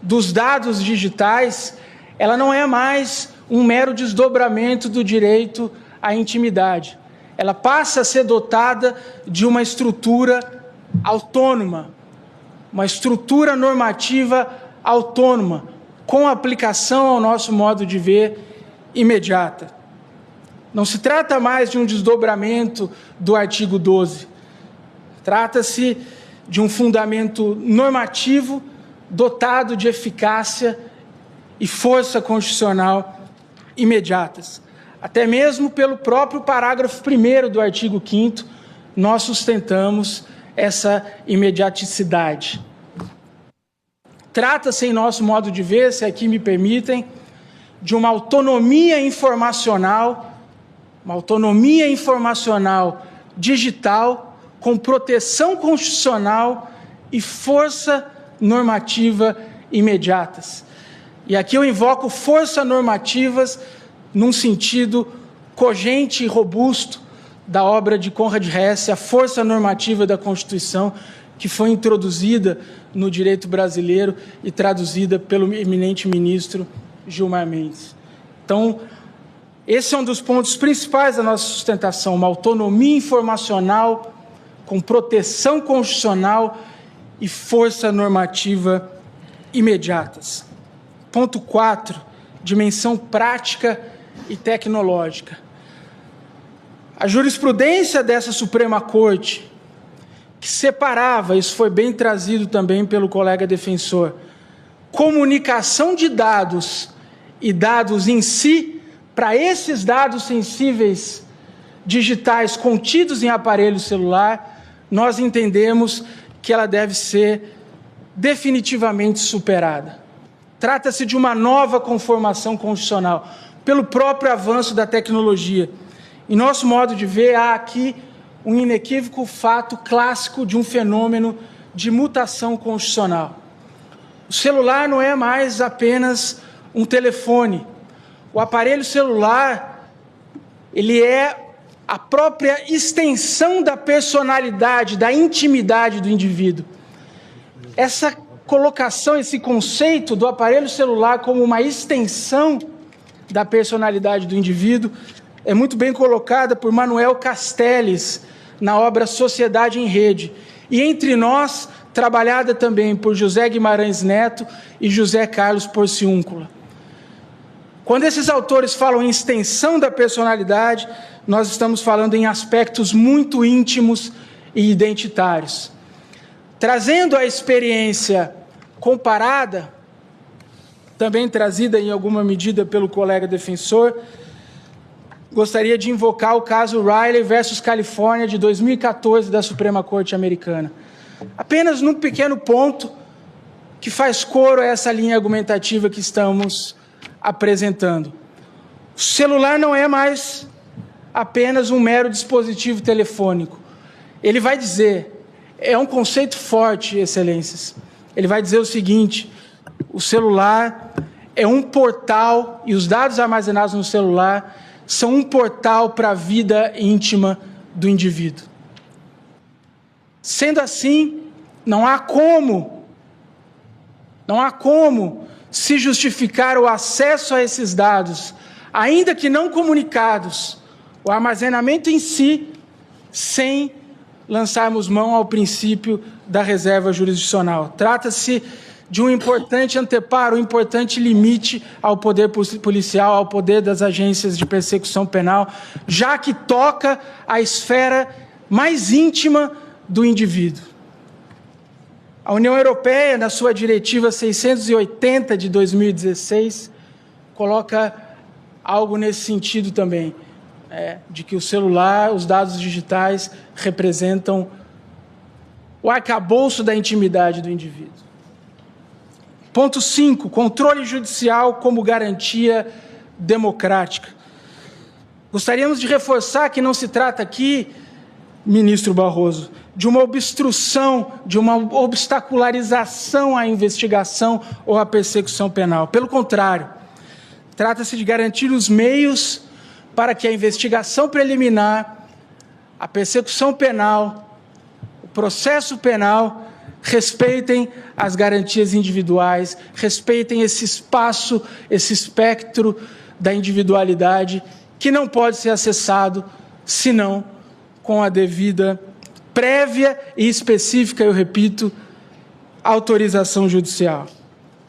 dos dados digitais, ela não é mais um mero desdobramento do direito à intimidade. Ela passa a ser dotada de uma estrutura autônoma, uma estrutura normativa autônoma, com aplicação ao nosso modo de ver imediata. Não se trata mais de um desdobramento do artigo 12. Trata-se de um fundamento normativo dotado de eficácia e força constitucional imediatas. Até mesmo pelo próprio parágrafo 1º do artigo 5º, nós sustentamos essa imediaticidade. Trata-se, em nosso modo de ver, se aqui me permitem, de uma autonomia informacional digital com proteção constitucional e força normativa imediatas. E aqui eu invoco força normativas num sentido cogente e robusto da obra de Conrad Hesse, a força normativa da Constituição, que foi introduzida no direito brasileiro e traduzida pelo eminente ministro Gilmar Mendes. Então, esse é um dos pontos principais da nossa sustentação, uma autonomia informacional com proteção constitucional e força normativa imediatas. Ponto 4, dimensão prática e tecnológica. A jurisprudência dessa Suprema Corte, que separava, isso foi bem trazido também pelo colega defensor, comunicação de dados e dados em si, para esses dados sensíveis digitais contidos em aparelho celular, nós entendemos que ela deve ser definitivamente superada. Trata-se de uma nova conformação constitucional, pelo próprio avanço da tecnologia. Em nosso modo de ver, há aqui um inequívoco fato clássico de um fenômeno de mutação constitucional. O celular não é mais apenas um telefone. O aparelho celular, ele é a própria extensão da personalidade, da intimidade do indivíduo. Essa colocação, esse conceito do aparelho celular como uma extensão da personalidade do indivíduo é muito bem colocada por Manuel Castells na obra Sociedade em Rede, e entre nós, trabalhada também por José Guimarães Neto e José Carlos Porciúncula. Quando esses autores falam em extensão da personalidade, nós estamos falando em aspectos muito íntimos e identitários. Trazendo a experiência comparada, também trazida em alguma medida pelo colega defensor, gostaria de invocar o caso Riley versus Califórnia de 2014 da Suprema Corte Americana. Apenas num pequeno ponto que faz coro a essa linha argumentativa que estamos apresentando. O celular não é mais apenas um mero dispositivo telefônico. Ele vai dizer, é um conceito forte, excelências, ele vai dizer o seguinte: o celular é um portal, e os dados armazenados no celular são um portal para a vida íntima do indivíduo. Sendo assim, não há como se justificar o acesso a esses dados, ainda que não comunicados, o armazenamento em si, sem lançarmos mão ao princípio da reserva jurisdicional. Trata-se de um importante anteparo, um importante limite ao poder policial, ao poder das agências de persecução penal, já que toca a esfera mais íntima do indivíduo. A União Europeia, na sua Diretiva 680 de 2016, coloca algo nesse sentido também, de que o celular, os dados digitais, representam o arcabouço da intimidade do indivíduo. Ponto 5, controle judicial como garantia democrática. Gostaríamos de reforçar que não se trata aqui, ministro Barroso, de uma obstrução, de uma obstacularização à investigação ou à persecução penal. Pelo contrário, trata-se de garantir os meios para que a investigação preliminar, a persecução penal, o processo penal respeitem as garantias individuais, respeitem esse espaço, esse espectro da individualidade que não pode ser acessado senão com a devida prévia e específica, eu repito, autorização judicial.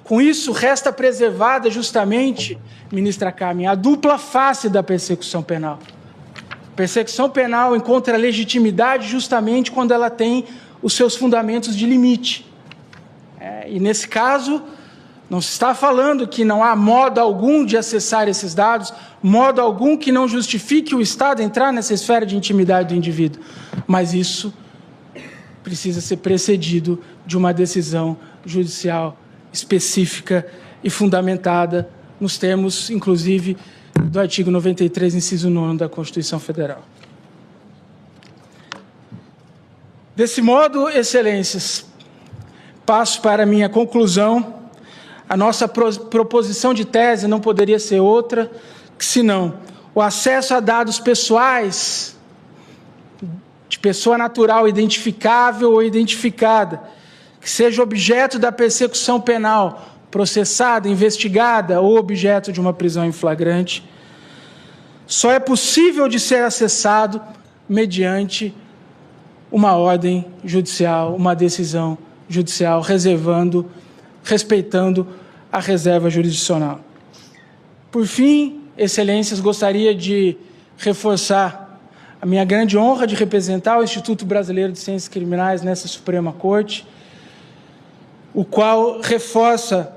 Com isso, resta preservada justamente, ministra Carmen, a dupla face da persecução penal. A persecução penal encontra legitimidade justamente quando ela tem os seus fundamentos de limite. E nesse caso, não se está falando que não há modo algum de acessar esses dados, modo algum que não justifique o Estado entrar nessa esfera de intimidade do indivíduo. Mas isso precisa ser precedido de uma decisão judicial específica e fundamentada nos termos, inclusive, do artigo 93, inciso 9 da Constituição Federal. Desse modo, excelências, passo para a minha conclusão. A nossa proposição de tese não poderia ser outra, senão o acesso a dados pessoais de pessoa natural identificável ou identificada, que seja objeto da persecução penal, processada, investigada ou objeto de uma prisão em flagrante, só é possível de ser acessado mediante uma ordem judicial, uma decisão judicial, respeitando a reserva jurisdicional. Por fim, excelências, gostaria de reforçar a minha grande honra de representar o Instituto Brasileiro de Ciências Criminais nessa Suprema Corte, o qual reforça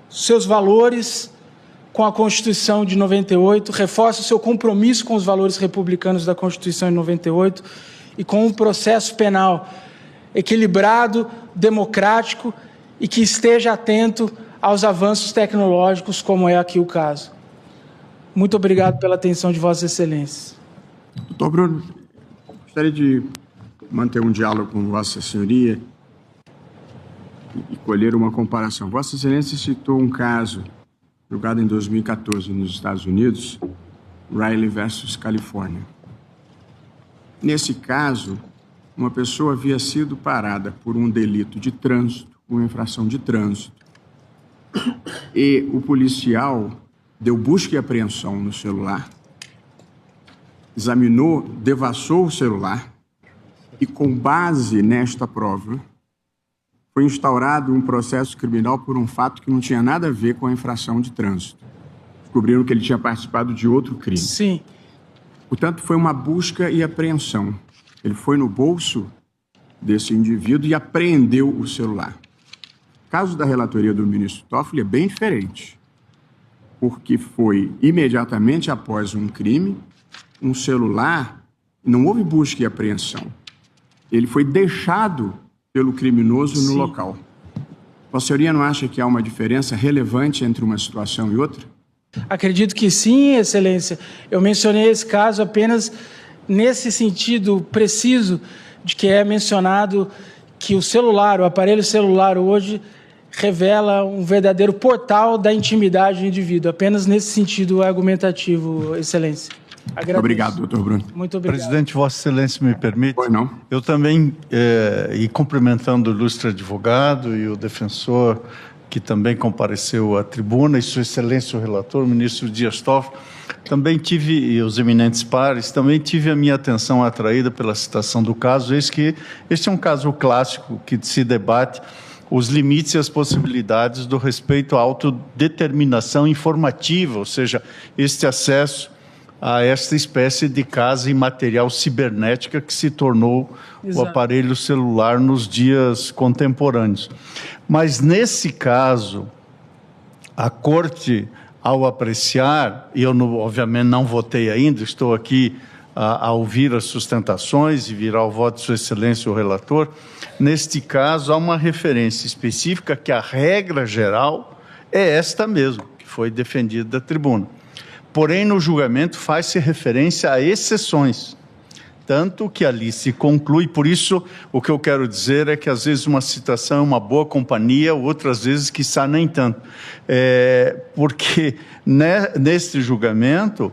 seus valores com a Constituição de 98, reforça o seu compromisso com os valores republicanos da Constituição de 98 e com um processo penal equilibrado, democrático e que esteja atento aos avanços tecnológicos, como é aqui o caso. Muito obrigado pela atenção de Vossas Excelências. Doutor Bruno, gostaria de manter um diálogo com Vossa Senhoria e colher uma comparação. Vossa Excelência citou um caso julgado em 2014 nos Estados Unidos, Riley versus Califórnia. Nesse caso, uma pessoa havia sido parada por um delito de trânsito, uma infração de trânsito, e o policial deu busca e apreensão no celular, examinou, devassou o celular e, com base nesta prova, foi instaurado um processo criminal por um fato que não tinha nada a ver com a infração de trânsito. Descobriram que ele tinha participado de outro crime. Sim. Portanto, foi uma busca e apreensão. Ele foi no bolso desse indivíduo e apreendeu o celular. O caso da relatoria do ministro Toffoli é bem diferente. porque foi imediatamente após um crime, um celular, não houve busca e apreensão. Ele foi deixado pelo criminoso no local. Vossa Senhoria não acha que há uma diferença relevante entre uma situação e outra? Acredito que sim, Excelência. Eu mencionei esse caso apenas nesse sentido preciso de que é mencionado que o celular, o aparelho celular hoje revela um verdadeiro portal da intimidade do indivíduo. Apenas nesse sentido argumentativo, Excelência. Agradeço. Obrigado, doutor Bruno. Muito obrigado. Presidente, Vossa Excelência me permite? Pois não. Eu também, e cumprimentando o ilustre advogado e o defensor que também compareceu à tribuna, e Sua Excelência o relator, o ministro Dias Toffoli, também tive, e os eminentes pares, também tive a minha atenção atraída pela citação do caso, eis que este é um caso clássico que se debate os limites e as possibilidades do respeito à autodeterminação informativa, ou seja, este acesso a esta espécie de casa imaterial cibernética que se tornou o aparelho celular nos dias contemporâneos. Mas, nesse caso, a Corte, ao apreciar, e eu, obviamente, não votei ainda, estou aqui a ouvir as sustentações e virar o voto de Sua Excelência o relator, neste caso, há uma referência específica que a regra geral é esta mesmo, que foi defendida da tribuna. Porém, no julgamento faz-se referência a exceções, tanto que ali se conclui. Por isso, o que eu quero dizer é que, às vezes, uma citação é uma boa companhia, outras vezes, quiçá, nem tanto. Porque, neste julgamento,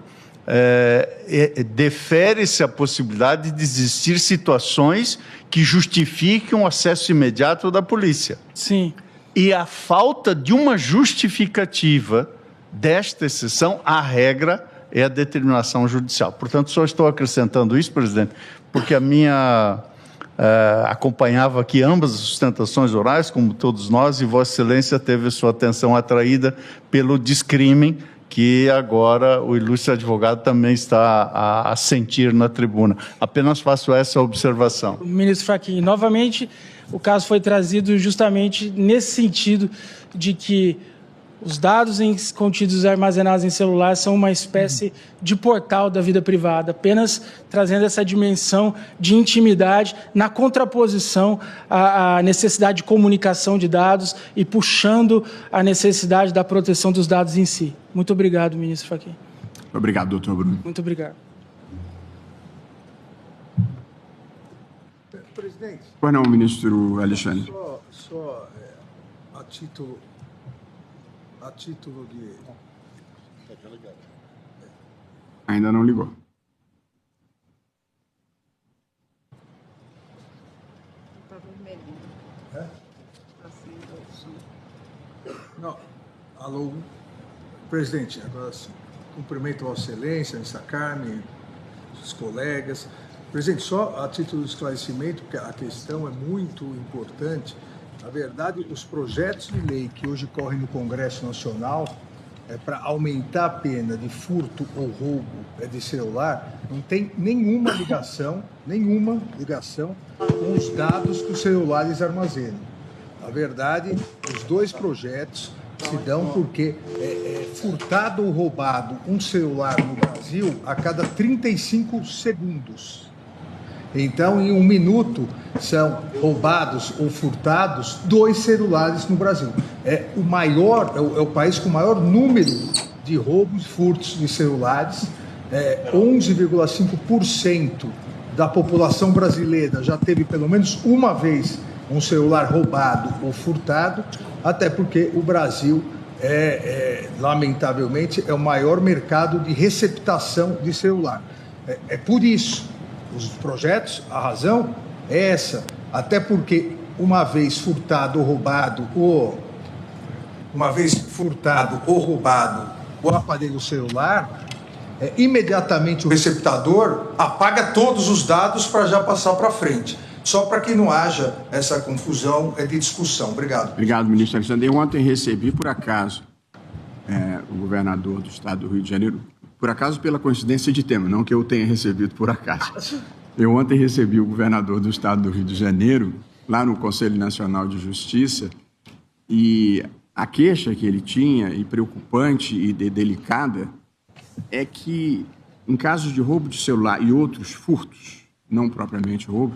defere-se a possibilidade de existir situações que justifiquem o acesso imediato da polícia. Sim. E a falta de uma justificativa desta exceção, a regra é a determinação judicial. Portanto, só estou acrescentando isso, presidente, porque a minha acompanhava aqui ambas as sustentações orais, como todos nós, e Vossa Excelência teve sua atenção atraída pelo descrime que agora o ilustre advogado também está a sentir na tribuna. Apenas faço essa observação. Ministro Fachin, novamente, o caso foi trazido justamente nesse sentido de que os dados contidos e armazenados em celular são uma espécie de portal da vida privada, apenas trazendo essa dimensão de intimidade na contraposição à necessidade de comunicação de dados e puxando a necessidade da proteção dos dados em si. Muito obrigado, ministro Fachin. Obrigado, doutor Bruno. Muito obrigado. Presidente. Pois não, ministro Alexandre. Só a título de... Ainda não ligou. Está vermelhinho. É? Está sendo o som. Não. Alô, presidente, agora sim. Cumprimento a Vossa Excelência, Missa Carme, os colegas. Presidente, só a título de esclarecimento, porque a questão é muito importante. Na verdade, os projetos de lei que hoje correm no Congresso Nacional para aumentar a pena de furto ou roubo de celular não tem nenhuma ligação com os dados que os celulares armazenam. Na verdade, os dois projetos se dão porque é furtado ou roubado um celular no Brasil a cada 35 segundos. Então, em um minuto, são roubados ou furtados 2 celulares no Brasil. É o país com o maior número de roubos e furtos de celulares. 11,5% da população brasileira já teve pelo menos uma vez um celular roubado ou furtado, até porque o Brasil, lamentavelmente, é o maior mercado de receptação de celular. É por isso. Os projetos, a razão é essa, até porque uma vez furtado ou roubado o aparelho celular, imediatamente o receptador apaga todos os dados para já passar para frente. Só para que não haja essa confusão de discussão. Obrigado. Obrigado, ministro Alexandre. Eu ontem recebi, por acaso, o governador do estado do Rio de Janeiro, por acaso pela coincidência de tema, não que eu tenha recebido por acaso. Eu ontem recebi o governador do estado do Rio de Janeiro, lá no Conselho Nacional de Justiça, e A queixa que ele tinha, e preocupante e delicada, é que, em casos de roubo de celular e outros furtos, não propriamente roubo,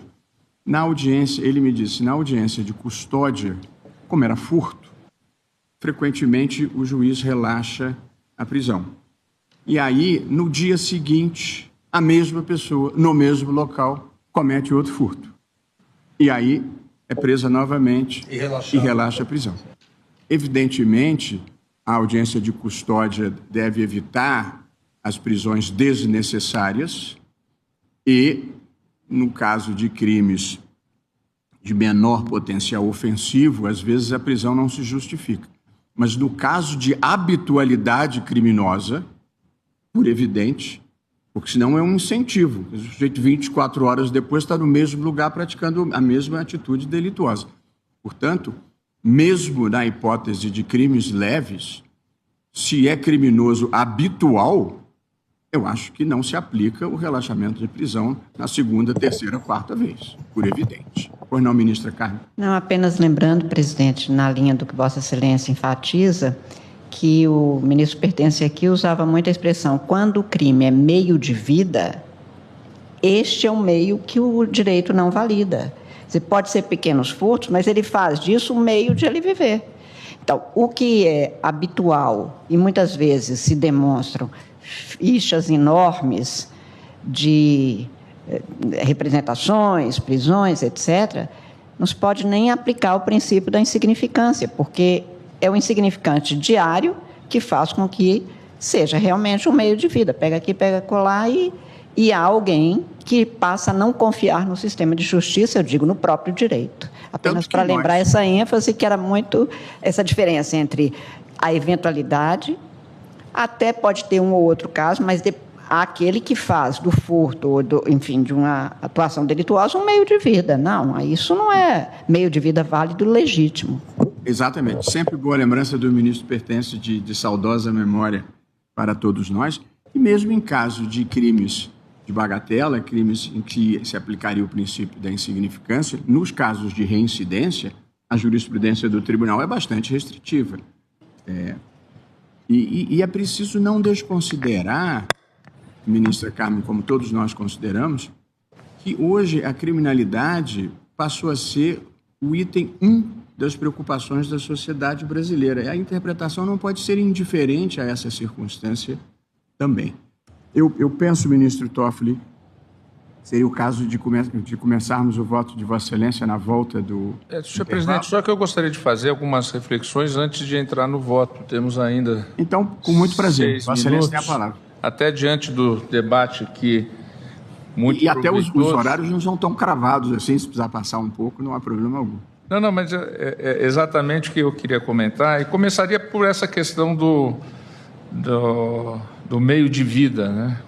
na audiência, ele me disse, na audiência de custódia, como era furto, frequentemente o juiz relaxa a prisão. E aí, no dia seguinte, a mesma pessoa, no mesmo local, comete outro furto. E aí é presa novamente e relaxa a prisão. Evidentemente, a audiência de custódia deve evitar as prisões desnecessárias e, no caso de crimes de menor potencial ofensivo, às vezes a prisão não se justifica. Mas no caso de habitualidade criminosa, por evidente, porque senão é um incentivo. O sujeito 24 horas depois está no mesmo lugar praticando a mesma atitude delituosa. Portanto, mesmo na hipótese de crimes leves, se é criminoso habitual, eu acho que não se aplica o relaxamento de prisão na segunda, terceira, quarta vez, por evidente. Pois não, ministra Carmen? Não, apenas lembrando, presidente, na linha do que Vossa Excelência enfatiza, que o ministro Pertence aqui usava muito a expressão, quando o crime é meio de vida, este é um meio que o direito não valida. Você pode ser pequenos furtos, mas ele faz disso um meio de ele viver. Então, o que é habitual e muitas vezes se demonstram fichas enormes de representações, prisões, etc., não se pode nem aplicar o princípio da insignificância, porque é o insignificante diário que faz com que seja realmente um meio de vida. Pega aqui, pega colar e há alguém que passa a não confiar no sistema de justiça, eu digo, no próprio direito. Apenas para lembrar essa ênfase que era muito essa diferença entre a eventualidade, até pode ter um ou outro caso, mas há aquele que faz do furto, ou enfim, de uma atuação delituosa, um meio de vida. Não, isso não é meio de vida válido legítimo. Exatamente. Sempre boa lembrança do ministro Pertence de saudosa memória para todos nós. E mesmo em caso de crimes de bagatela, crimes em que se aplicaria o princípio da insignificância, nos casos de reincidência, a jurisprudência do tribunal é bastante restritiva. E é preciso não desconsiderar, ministra Carmen, como todos nós consideramos, que hoje a criminalidade passou a ser o item 1 das preocupações da sociedade brasileira. A interpretação não pode ser indiferente a essa circunstância também. Eu penso, ministro Toffoli, seria o caso de começarmos o voto de Vossa Excelência na volta do... Senhor presidente, só que eu gostaria de fazer algumas reflexões antes de entrar no voto. Temos ainda... Então, com muito prazer. Vossa Excelência tem a palavra. Até diante do debate que muito E até os horários não são tão cravados assim, se precisar passar um pouco, não há problema algum. Não, mas é exatamente o que eu queria comentar. E começaria por essa questão do meio de vida, né?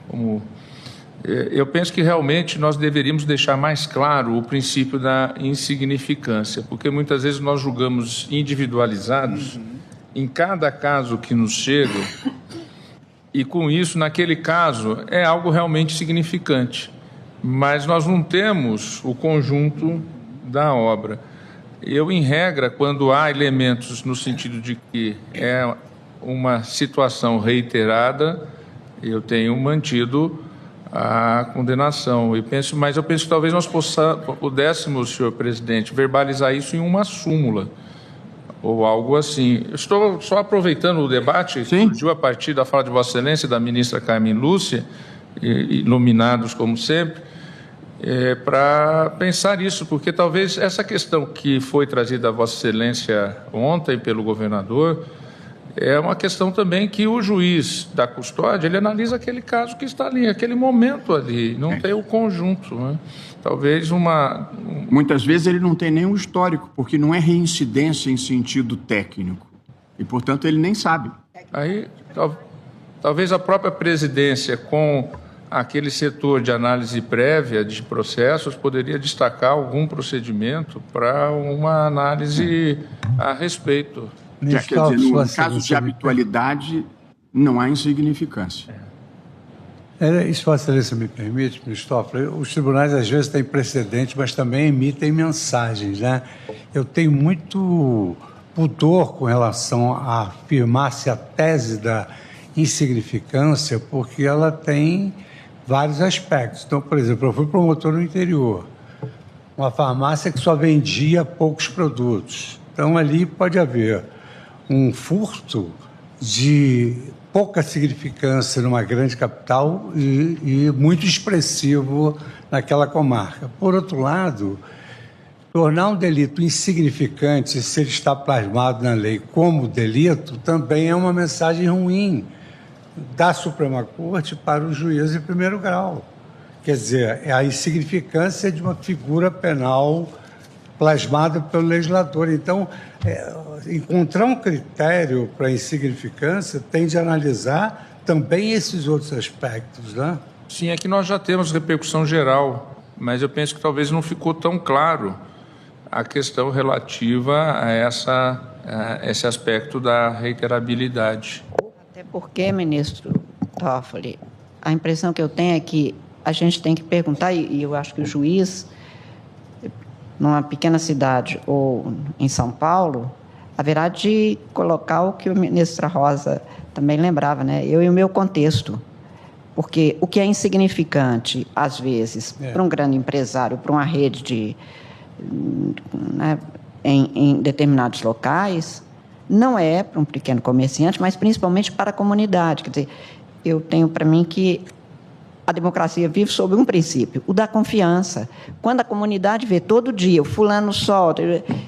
Eu penso que realmente nós deveríamos deixar mais claro o princípio da insignificância, porque muitas vezes nós julgamos individualizados em cada caso que nos chega, e com isso, naquele caso, é algo realmente significante, mas nós não temos o conjunto da obra. Eu, em regra, quando há elementos no sentido de que é uma situação reiterada, eu tenho mantido a condenação. Mas eu penso que talvez nós pudéssemos, senhor presidente, verbalizar isso em uma súmula ou algo assim. Eu estou só aproveitando o debate que surgiu a partir da fala de Vossa Excelência e da ministra Carmen Lúcia, iluminados como sempre, para pensar isso, porque talvez essa questão que foi trazida a Vossa Excelência ontem pelo governador é uma questão também que o juiz da custódia, ele analisa aquele caso que está ali, aquele momento ali, não tem o conjunto, né? Talvez Muitas vezes ele não tem nenhum histórico, porque não é reincidência em sentido técnico, e, portanto, ele nem sabe. Aí, talvez a própria presidência, com aquele setor de análise prévia de processos, poderia destacar algum procedimento para uma análise a respeito. Quer dizer, no caso de habitualidade, não há insignificância. Se Vossa Excelência me permite, ministro Toffoli, os tribunais às vezes têm precedente, mas também emitem mensagens, né? Eu tenho muito pudor com relação a afirmar-se a tese da insignificância, porque ela tem vários aspectos. Então, por exemplo, eu fui promotor no interior, uma farmácia que só vendia poucos produtos. Então, ali pode haver um furto de pouca significância numa grande capital e muito expressivo naquela comarca. Por outro lado, tornar um delito insignificante, se ele está plasmado na lei como delito, também é uma mensagem ruim da Suprema Corte para o juiz em primeiro grau. Quer dizer, é a insignificância de uma figura penal plasmada pelo legislador. Então, encontrar um critério para a insignificância tem de analisar também esses outros aspectos, né? Sim, é que nós já temos repercussão geral, mas eu penso que talvez não ficou tão claro a questão relativa a esse aspecto da reiterabilidade. Até porque, ministro Toffoli, a impressão que eu tenho é que a gente tem que perguntar, e eu acho que o juiz, numa pequena cidade ou em São Paulo, haverá de colocar o que o ministro Rosa também lembrava, né? Eu e o meu contexto. Porque o que é insignificante, às vezes, para um grande empresário, para uma rede né, em determinados locais, não é para um pequeno comerciante, mas principalmente para a comunidade. Quer dizer, eu tenho para mim que a democracia vive sob um princípio, o da confiança. Quando a comunidade vê todo dia o fulano solta,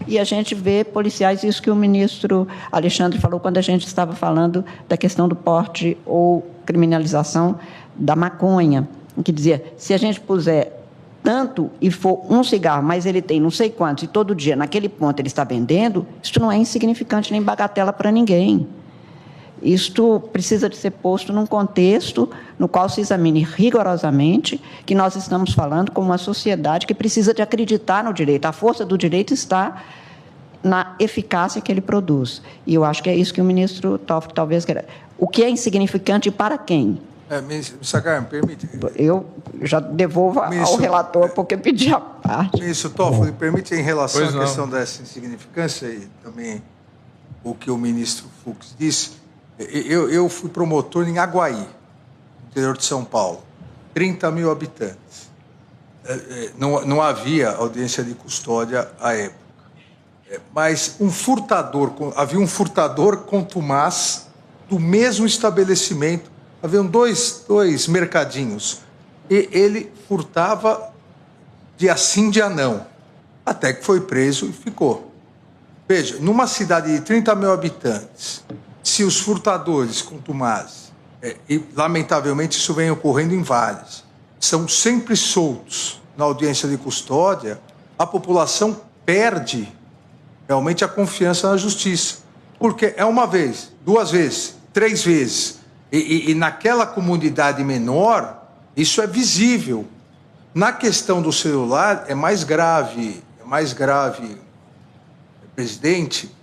e a gente vê policiais, isso que o ministro Alexandre falou quando a gente estava falando da questão do porte ou criminalização da maconha, que dizia, se a gente puser tanto e for um cigarro, mas ele tem não sei quantos, e todo dia naquele ponto ele está vendendo, isso não é insignificante nem bagatela para ninguém. Isto precisa de ser posto num contexto no qual se examine rigorosamente que nós estamos falando com uma sociedade que precisa de acreditar no direito. A força do direito está na eficácia que ele produz. E eu acho que é isso que o ministro Toffoli talvez queira. O que é insignificante e para quem? Ministro Sagar, me permite? Eu já devolvo ao relator, porque pedi a parte. Ministro Toffoli, permite, em relação à questão dessa insignificância e também o que o ministro Fux disse, eu fui promotor em Aguaí, interior de São Paulo, 30 mil habitantes. Não havia audiência de custódia à época. Mas havia um furtador contumaz do mesmo estabelecimento. Haviam dois mercadinhos. E ele furtava dia sim, dia não. Até que foi preso e ficou. Veja, numa cidade de 30 mil habitantes, se os furtadores contumazes, e lamentavelmente isso vem ocorrendo em várias, são sempre soltos na audiência de custódia, a população perde realmente a confiança na justiça. Porque é uma vez, 2 vezes, 3 vezes. E naquela comunidade menor, isso é visível. Na questão do celular, é mais grave, presidente,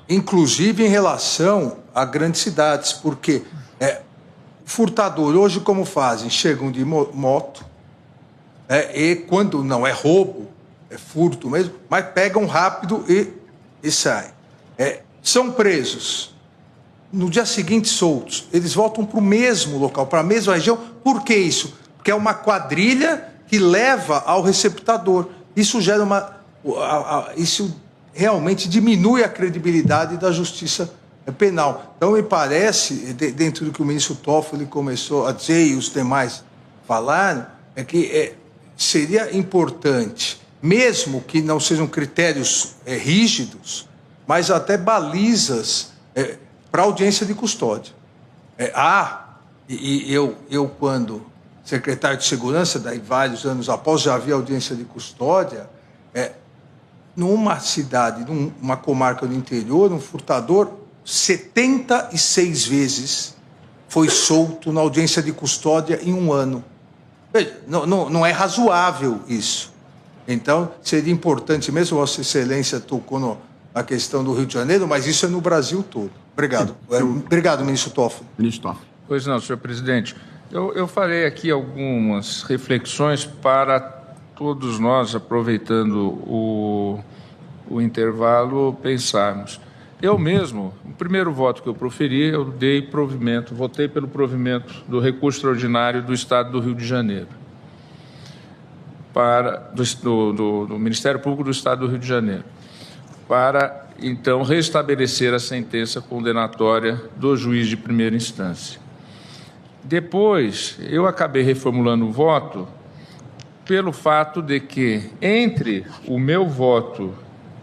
inclusive em relação a grandes cidades, porque furtador, hoje como fazem? Chegam de moto, e quando não é roubo, é furto mesmo, mas pegam rápido e saem. São presos. No dia seguinte, soltos. Eles voltam para o mesmo local, para a mesma região. Por que isso? Porque é uma quadrilha que leva ao receptador. Isso gera isso realmente diminui a credibilidade da justiça penal. Então, me parece, dentro do que o ministro Toffoli começou a dizer e os demais falaram, que seria importante, mesmo que não sejam critérios rígidos, mas até balizas para audiência de custódia. Eu, quando secretário de Segurança, daí vários anos após, já havia audiência de custódia, numa cidade, numa comarca do interior, um furtador 76 vezes foi solto na audiência de custódia em 1 ano. Não é razoável isso. Então, seria importante, mesmo Vossa Excelência tocou na questão do Rio de Janeiro, mas isso é no Brasil todo. Obrigado. Obrigado, ministro Toffoli. Ministro Toffoli. Pois não, senhor presidente. Eu farei aqui algumas reflexões para todos nós, aproveitando o o intervalo, pensarmos. Eu mesmo, o primeiro voto que eu proferi, eu dei provimento, votei pelo provimento do recurso extraordinário do Estado do Rio de Janeiro, do Ministério Público do Estado do Rio de Janeiro, para, então, restabelecer a sentença condenatória do juiz de primeira instância. Depois, eu acabei reformulando o voto pelo fato de que, entre o meu voto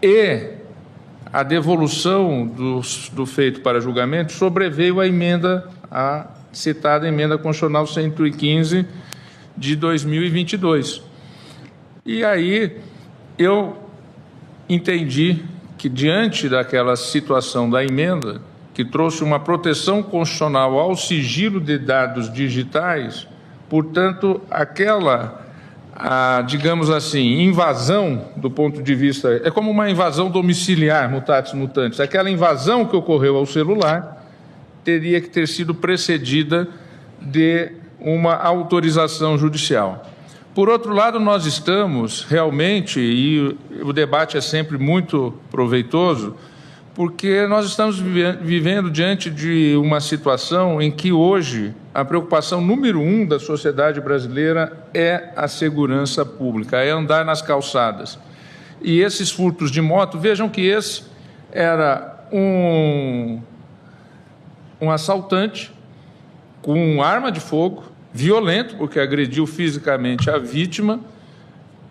e a devolução do feito para julgamento, sobreveio a citada emenda constitucional 115 de 2022. E aí eu entendi que, diante daquela situação da emenda, que trouxe uma proteção constitucional ao sigilo de dados digitais, portanto, digamos assim, invasão do ponto de vista... É como uma invasão domiciliar, mutatis mutandis. Aquela invasão que ocorreu ao celular teria que ter sido precedida de uma autorização judicial. Por outro lado, nós estamos realmente, e o debate é sempre muito proveitoso, porque nós estamos vivendo diante de uma situação em que hoje a preocupação número 1 da sociedade brasileira é a segurança pública, é andar nas calçadas. E esses furtos de moto, vejam que esse era um assaltante com arma de fogo, violento, porque agrediu fisicamente a vítima,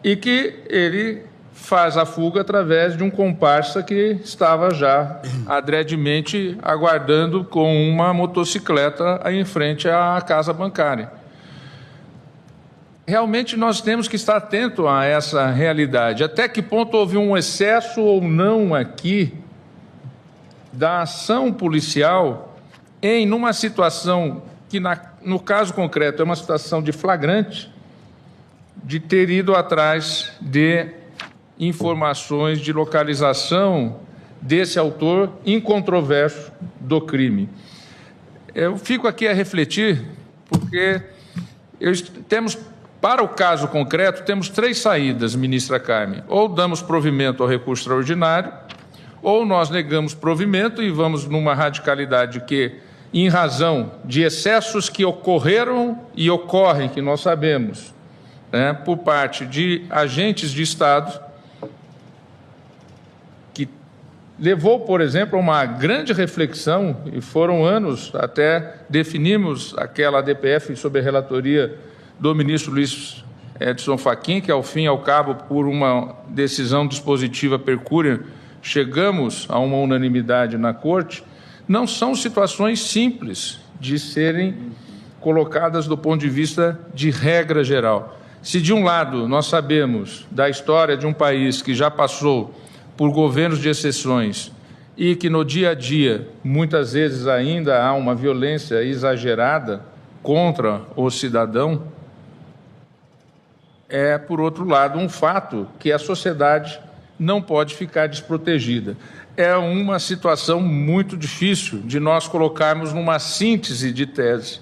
e que ele faz a fuga através de um comparsa que estava já adredemente aguardando com uma motocicleta em frente à casa bancária. Realmente nós temos que estar atento a essa realidade. Até que ponto houve um excesso ou não aqui da ação policial numa situação que, no caso concreto, é uma situação de flagrante, de ter ido atrás de informações de localização desse autor incontroverso do crime. Eu fico aqui a refletir, porque para o caso concreto, temos 3 saídas, ministra Carmen. Ou damos provimento ao recurso extraordinário, ou nós negamos provimento e vamos numa radicalidade que, em razão de excessos que ocorreram e ocorrem, que nós sabemos, por parte de agentes de Estado, levou, por exemplo, a uma grande reflexão, e foram anos até definirmos aquela DPF sob a relatoria do ministro Luiz Edson Fachin, que, ao fim e ao cabo, por uma decisão dispositiva percúria, chegamos a uma unanimidade na Corte. Não são situações simples de serem colocadas do ponto de vista de regra geral. Se, de um lado, nós sabemos da história de um país que já passou por governos de exceções e que no dia a dia, muitas vezes ainda há uma violência exagerada contra o cidadão, é, por outro lado, um fato que a sociedade não pode ficar desprotegida. É uma situação muito difícil de nós colocarmos numa síntese de tese,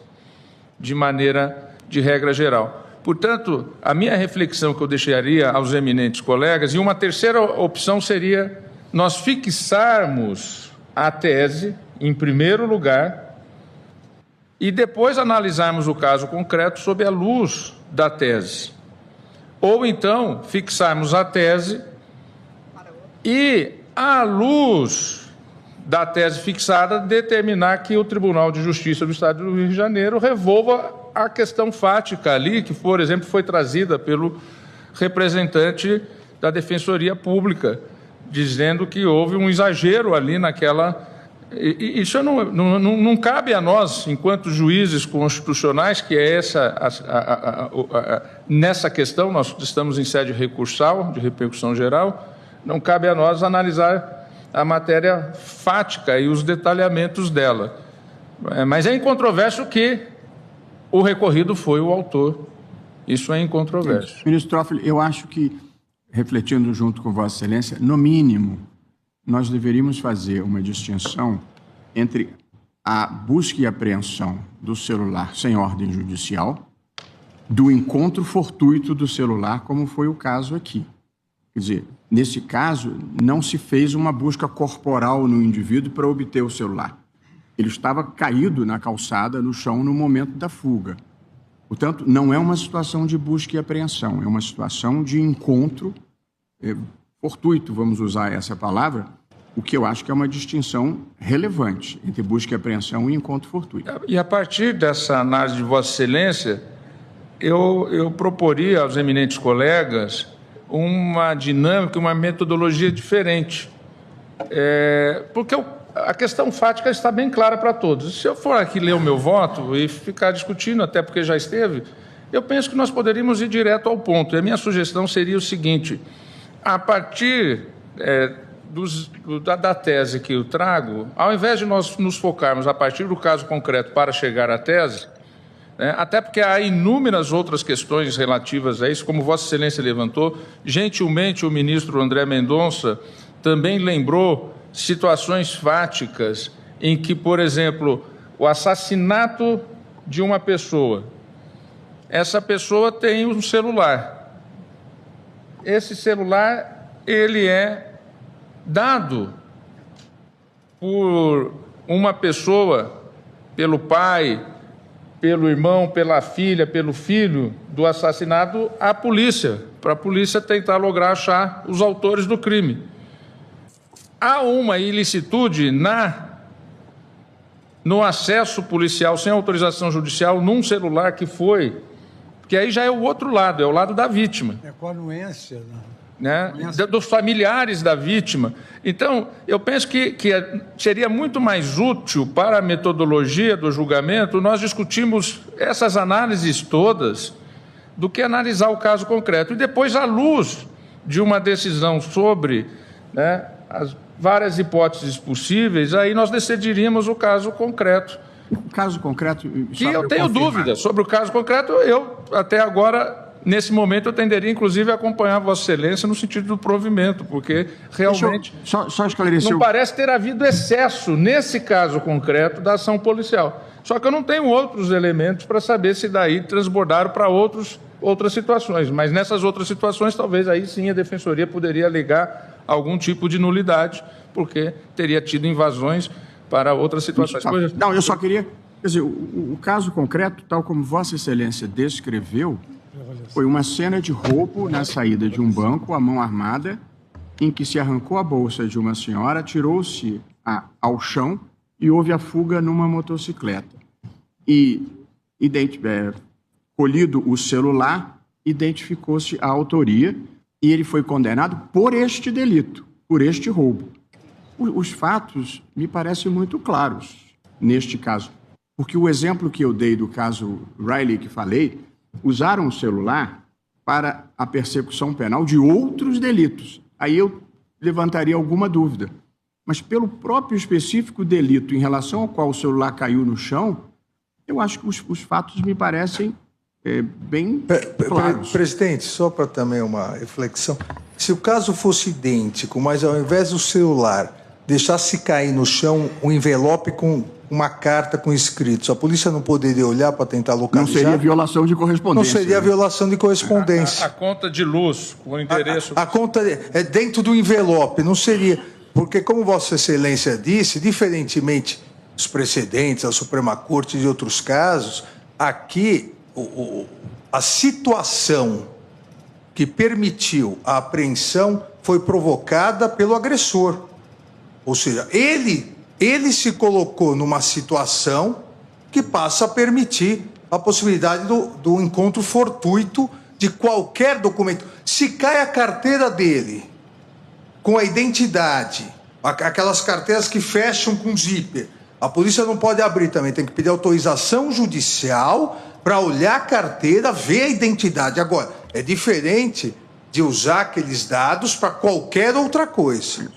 de maneira de regra geral. Portanto, a minha reflexão que eu deixaria aos eminentes colegas, e uma terceira opção seria nós fixarmos a tese, em primeiro lugar, e depois analisarmos o caso concreto sob a luz da tese. Ou então, fixarmos a tese e, à luz da tese fixada, determinar que o Tribunal de Justiça do Estado do Rio de Janeiro revolva a questão fática ali, que, por exemplo, foi trazida pelo representante da Defensoria Pública, dizendo que houve um exagero ali naquela... Isso não cabe a nós, enquanto juízes constitucionais, que é nessa questão, nós estamos em sede recursal, de repercussão geral, não cabe a nós analisar a matéria fática e os detalhamentos dela. Mas é incontroverso que o recorrido foi o autor. Isso é incontroverso. Ministro Toffoli, eu acho que, refletindo junto com Vossa Excelência, no mínimo, nós deveríamos fazer uma distinção entre a busca e apreensão do celular sem ordem judicial, do encontro fortuito do celular, como foi o caso aqui. Quer dizer, nesse caso, não se fez uma busca corporal no indivíduo para obter o celular. Ele estava caído na calçada, no chão, no momento da fuga. Portanto, não é uma situação de busca e apreensão, é uma situação de encontro fortuito, vamos usar essa palavra, o que eu acho que é uma distinção relevante entre busca e apreensão e encontro fortuito. E a partir dessa análise de Vossa Excelência, eu proporia aos eminentes colegas uma dinâmica, uma metodologia diferente. Porque a questão fática está bem clara para todos. Se eu for aqui ler o meu voto e ficar discutindo, até porque já esteve, eu penso que nós poderíamos ir direto ao ponto. E a minha sugestão seria o seguinte: a partir da tese que eu trago, ao invés de nós nos focarmos a partir do caso concreto para chegar à tese, até porque há inúmeras outras questões relativas a isso, como Vossa Excelência levantou, gentilmente o ministro André Mendonça também lembrou situações fáticas em que, por exemplo, o assassinato de uma pessoa, essa pessoa tem um celular. Esse celular, ele é dado por uma pessoa, pelo pai, pelo irmão, pela filha, pelo filho do assassinado à polícia, para a polícia tentar lograr achar os autores do crime. Há uma ilicitude no acesso policial sem autorização judicial num celular que aí já é o outro lado, é o lado da vítima. É com a anuência, dos familiares da vítima. Então, eu penso que seria muito mais útil para a metodologia do julgamento nós discutirmos essas análises todas do que analisar o caso concreto. E depois, à luz de uma decisão sobre as várias hipóteses possíveis, aí nós decidiríamos o caso concreto. O caso concreto... Que eu tenho dúvidas sobre o caso concreto, eu até agora... Nesse momento, eu tenderia, inclusive, a acompanhar Vossa Excelência no sentido do provimento, porque realmente só esclarecer não parece ter havido excesso, nesse caso concreto, da ação policial. Só que eu não tenho outros elementos para saber se daí transbordaram para outras situações. Mas nessas outras situações, talvez aí sim a Defensoria poderia alegar algum tipo de nulidade, porque teria tido invasões para outras situações. Não, eu só queria... Quer dizer, o caso concreto, tal como Vossa Excelência descreveu, foi uma cena de roubo na saída de um banco, à mão armada, em que se arrancou a bolsa de uma senhora, tirou-se ao chão e houve a fuga numa motocicleta. E, colhido o celular, identificou-se a autoria e ele foi condenado por este delito, por este roubo. Os fatos me parecem muito claros neste caso, porque o exemplo que eu dei do caso Riley, que falei, usaram o celular para a persecução penal de outros delitos. Aí eu levantaria alguma dúvida. Mas pelo próprio específico delito em relação ao qual o celular caiu no chão, eu acho que os fatos me parecem bem claros. Presidente, só para também uma reflexão. Se o caso fosse idêntico, mas ao invés do celular deixasse cair no chão um envelope com uma carta com escritos, a polícia não poderia olhar para tentar localizar? Não seria violação de correspondência. Não seria violação de correspondência. A conta de luz, com o endereço... A conta é dentro do envelope, não seria... Porque, como Vossa Excelência disse, diferentemente dos precedentes, a Suprema Corte e de outros casos, aqui a situação que permitiu a apreensão foi provocada pelo agressor. Ou seja, ele se colocou numa situação que passa a permitir a possibilidade do encontro fortuito de qualquer documento. Se cai a carteira dele com a identidade, aquelas carteiras que fecham com zíper, a polícia não pode abrir também, tem que pedir autorização judicial para olhar a carteira, ver a identidade. Agora, é diferente de usar aqueles dados para qualquer outra coisa.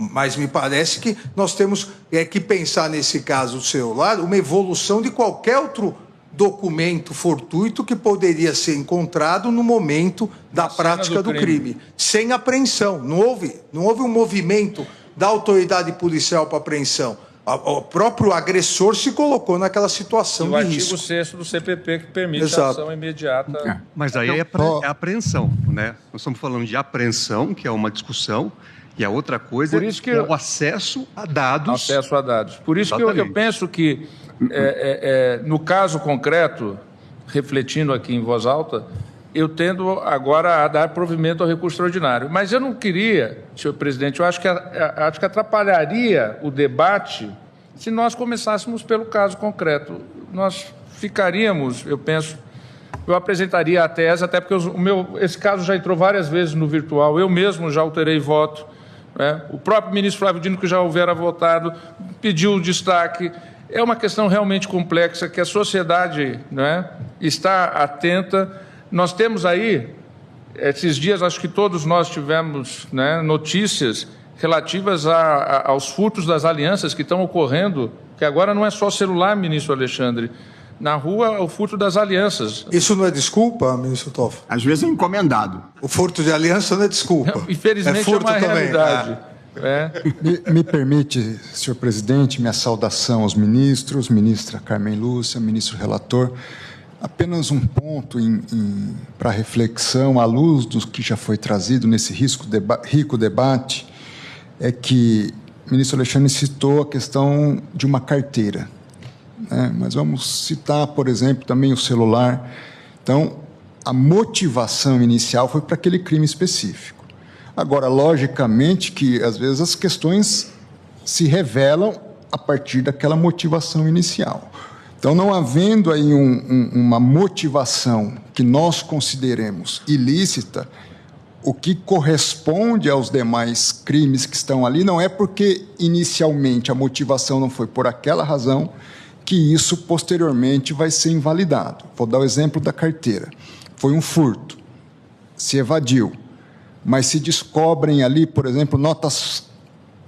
Mas me parece que nós temos que pensar, nesse caso do celular, uma evolução de qualquer outro documento fortuito que poderia ser encontrado no momento da prática do crime, sem apreensão. Não houve um movimento da autoridade policial para apreensão. O próprio agressor se colocou naquela situação o de artigo risco. 6º do CPP que permite Exato. a ação imediata. Mas aí é apreensão, né? Nós estamos falando de apreensão, que é uma discussão, e a outra coisa é o acesso a dados. Acesso a dados. Por isso que eu penso que, no caso concreto, refletindo aqui em voz alta, eu tendo agora a dar provimento ao recurso extraordinário. Mas eu não queria, senhor presidente, eu acho que atrapalharia o debate se nós começássemos pelo caso concreto. Nós ficaríamos, eu penso, eu apresentaria a tese, até porque esse caso já entrou várias vezes no virtual, eu mesmo já alterei voto, né? O próprio ministro Flávio Dino, que já houvera votado, pediu destaque. É uma questão realmente complexa, que a sociedade, né, está atenta. Nós temos aí, esses dias, acho que todos nós tivemos, né, notícias relativas aos furtos das alianças que estão ocorrendo, que agora não é só celular, ministro Alexandre. Na rua, o furto das alianças. Isso não é desculpa, ministro Toffoli? Às vezes é encomendado. O furto de aliança não é desculpa. Infelizmente é uma realidade. Me permite, senhor presidente, minha saudação aos ministros, ministra Carmen Lúcia, ministro relator. Apenas um ponto para reflexão, à luz do que já foi trazido nesse rico debate, é que o ministro Alexandre citou a questão de uma carteira, né? Mas vamos citar, por exemplo, também o celular. Então, a motivação inicial foi para aquele crime específico. Agora, logicamente que, às vezes, as questões se revelam a partir daquela motivação inicial. Então, não havendo aí uma motivação que nós consideremos ilícita, o que corresponde aos demais crimes que estão ali não é porque inicialmente a motivação não foi por aquela razão que isso posteriormente vai ser invalidado. Vou dar o exemplo da carteira. Foi um furto, se evadiu, mas se descobrem ali, por exemplo, notas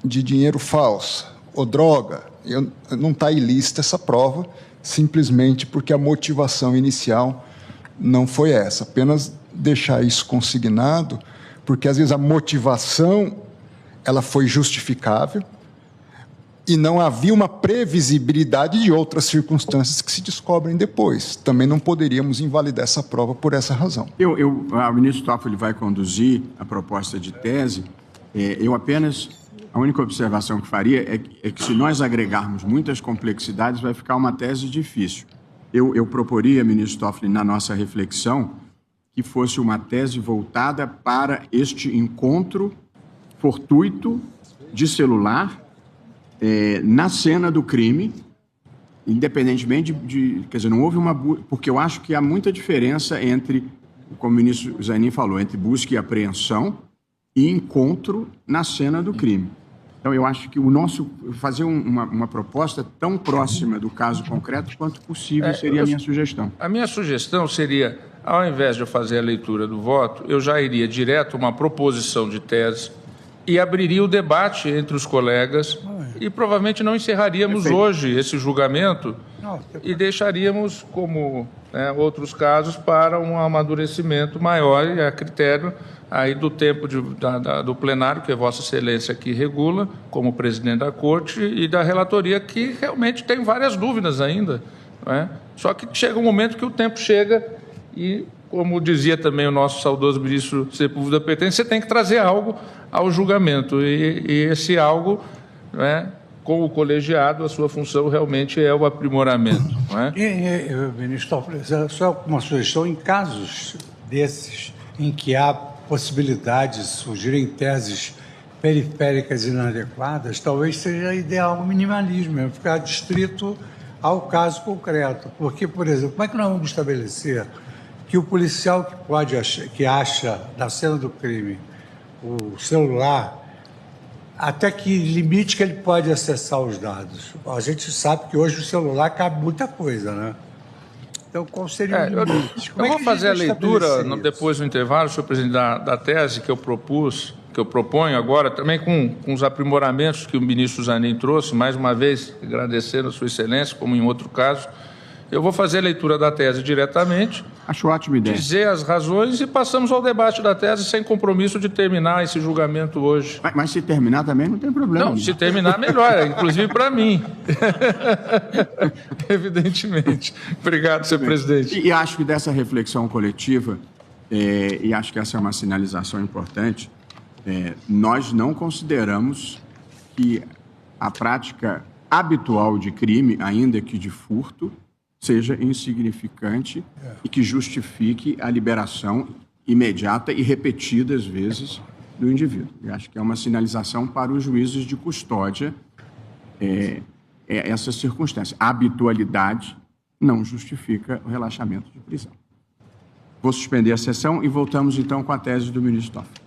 de dinheiro falsa ou droga, não está ilícita essa prova, simplesmente porque a motivação inicial não foi essa. Apenas deixar isso consignado, porque às vezes a motivação ela foi justificável e não havia uma previsibilidade de outras circunstâncias que se descobrem depois. Também não poderíamos invalidar essa prova por essa razão. O ministro Toffoli vai conduzir a proposta de tese. A única observação que faria é que se nós agregarmos muitas complexidades, vai ficar uma tese difícil. Eu proporia, ministro Toffoli, na nossa reflexão, que fosse uma tese voltada para este encontro fortuito de celular na cena do crime, independentemente quer dizer, não houve porque eu acho que há muita diferença entre, como o ministro Zanin falou, entre busca e apreensão e encontro na cena do crime. Então, eu acho que fazer uma proposta tão próxima do caso concreto quanto possível seria a minha sugestão. A minha sugestão seria, ao invés de eu fazer a leitura do voto, eu já iria direto a uma proposição de tese e abriria o debate entre os colegas e provavelmente não encerraríamos hoje esse julgamento e deixaríamos, como outros casos, para um amadurecimento maior e a critério aí do tempo do plenário, que Vossa Excelência aqui regula, como presidente da Corte, e da relatoria, que realmente tem várias dúvidas ainda. Não é? Só que chega um momento que o tempo chega e, como dizia também o nosso saudoso ministro Sepúlveda Pertence, você tem que trazer algo ao julgamento. E esse algo, não é, com o colegiado, a sua função realmente é o aprimoramento. Não é? Ministro Toffoli, só uma sugestão: em casos desses em que há possibilidade de surgirem teses periféricas inadequadas, talvez seja ideal o minimalismo, ficar distrito ao caso concreto. Porque, por exemplo, como é que nós vamos estabelecer que o policial que acha na cena do crime o celular, até que limite que ele pode acessar os dados? A gente sabe que hoje o celular cabe muita coisa, né? Então, qual seria o limite? Eu vou fazer a leitura, depois do intervalo, senhor presidente, da tese que eu proponho agora, também com os aprimoramentos que o ministro Zanin trouxe, mais uma vez agradecendo a sua excelência, como em outro caso, eu vou fazer a leitura da tese diretamente. Acho ótima ideia. Dizer as razões e passamos ao debate da tese sem compromisso de terminar esse julgamento hoje. Mas se terminar também não tem problema. Não, se terminar melhor, inclusive para mim. Evidentemente. Obrigado, senhor presidente. E acho que dessa reflexão coletiva, e acho que essa é uma sinalização importante, nós não consideramos que a prática habitual de crime, ainda que de furto, seja insignificante e que justifique a liberação imediata e repetidas vezes do indivíduo. Eu acho que é uma sinalização para os juízes de custódia essa circunstância. A habitualidade não justifica o relaxamento de prisão. Vou suspender a sessão e voltamos então com a tese do ministro Toffoli.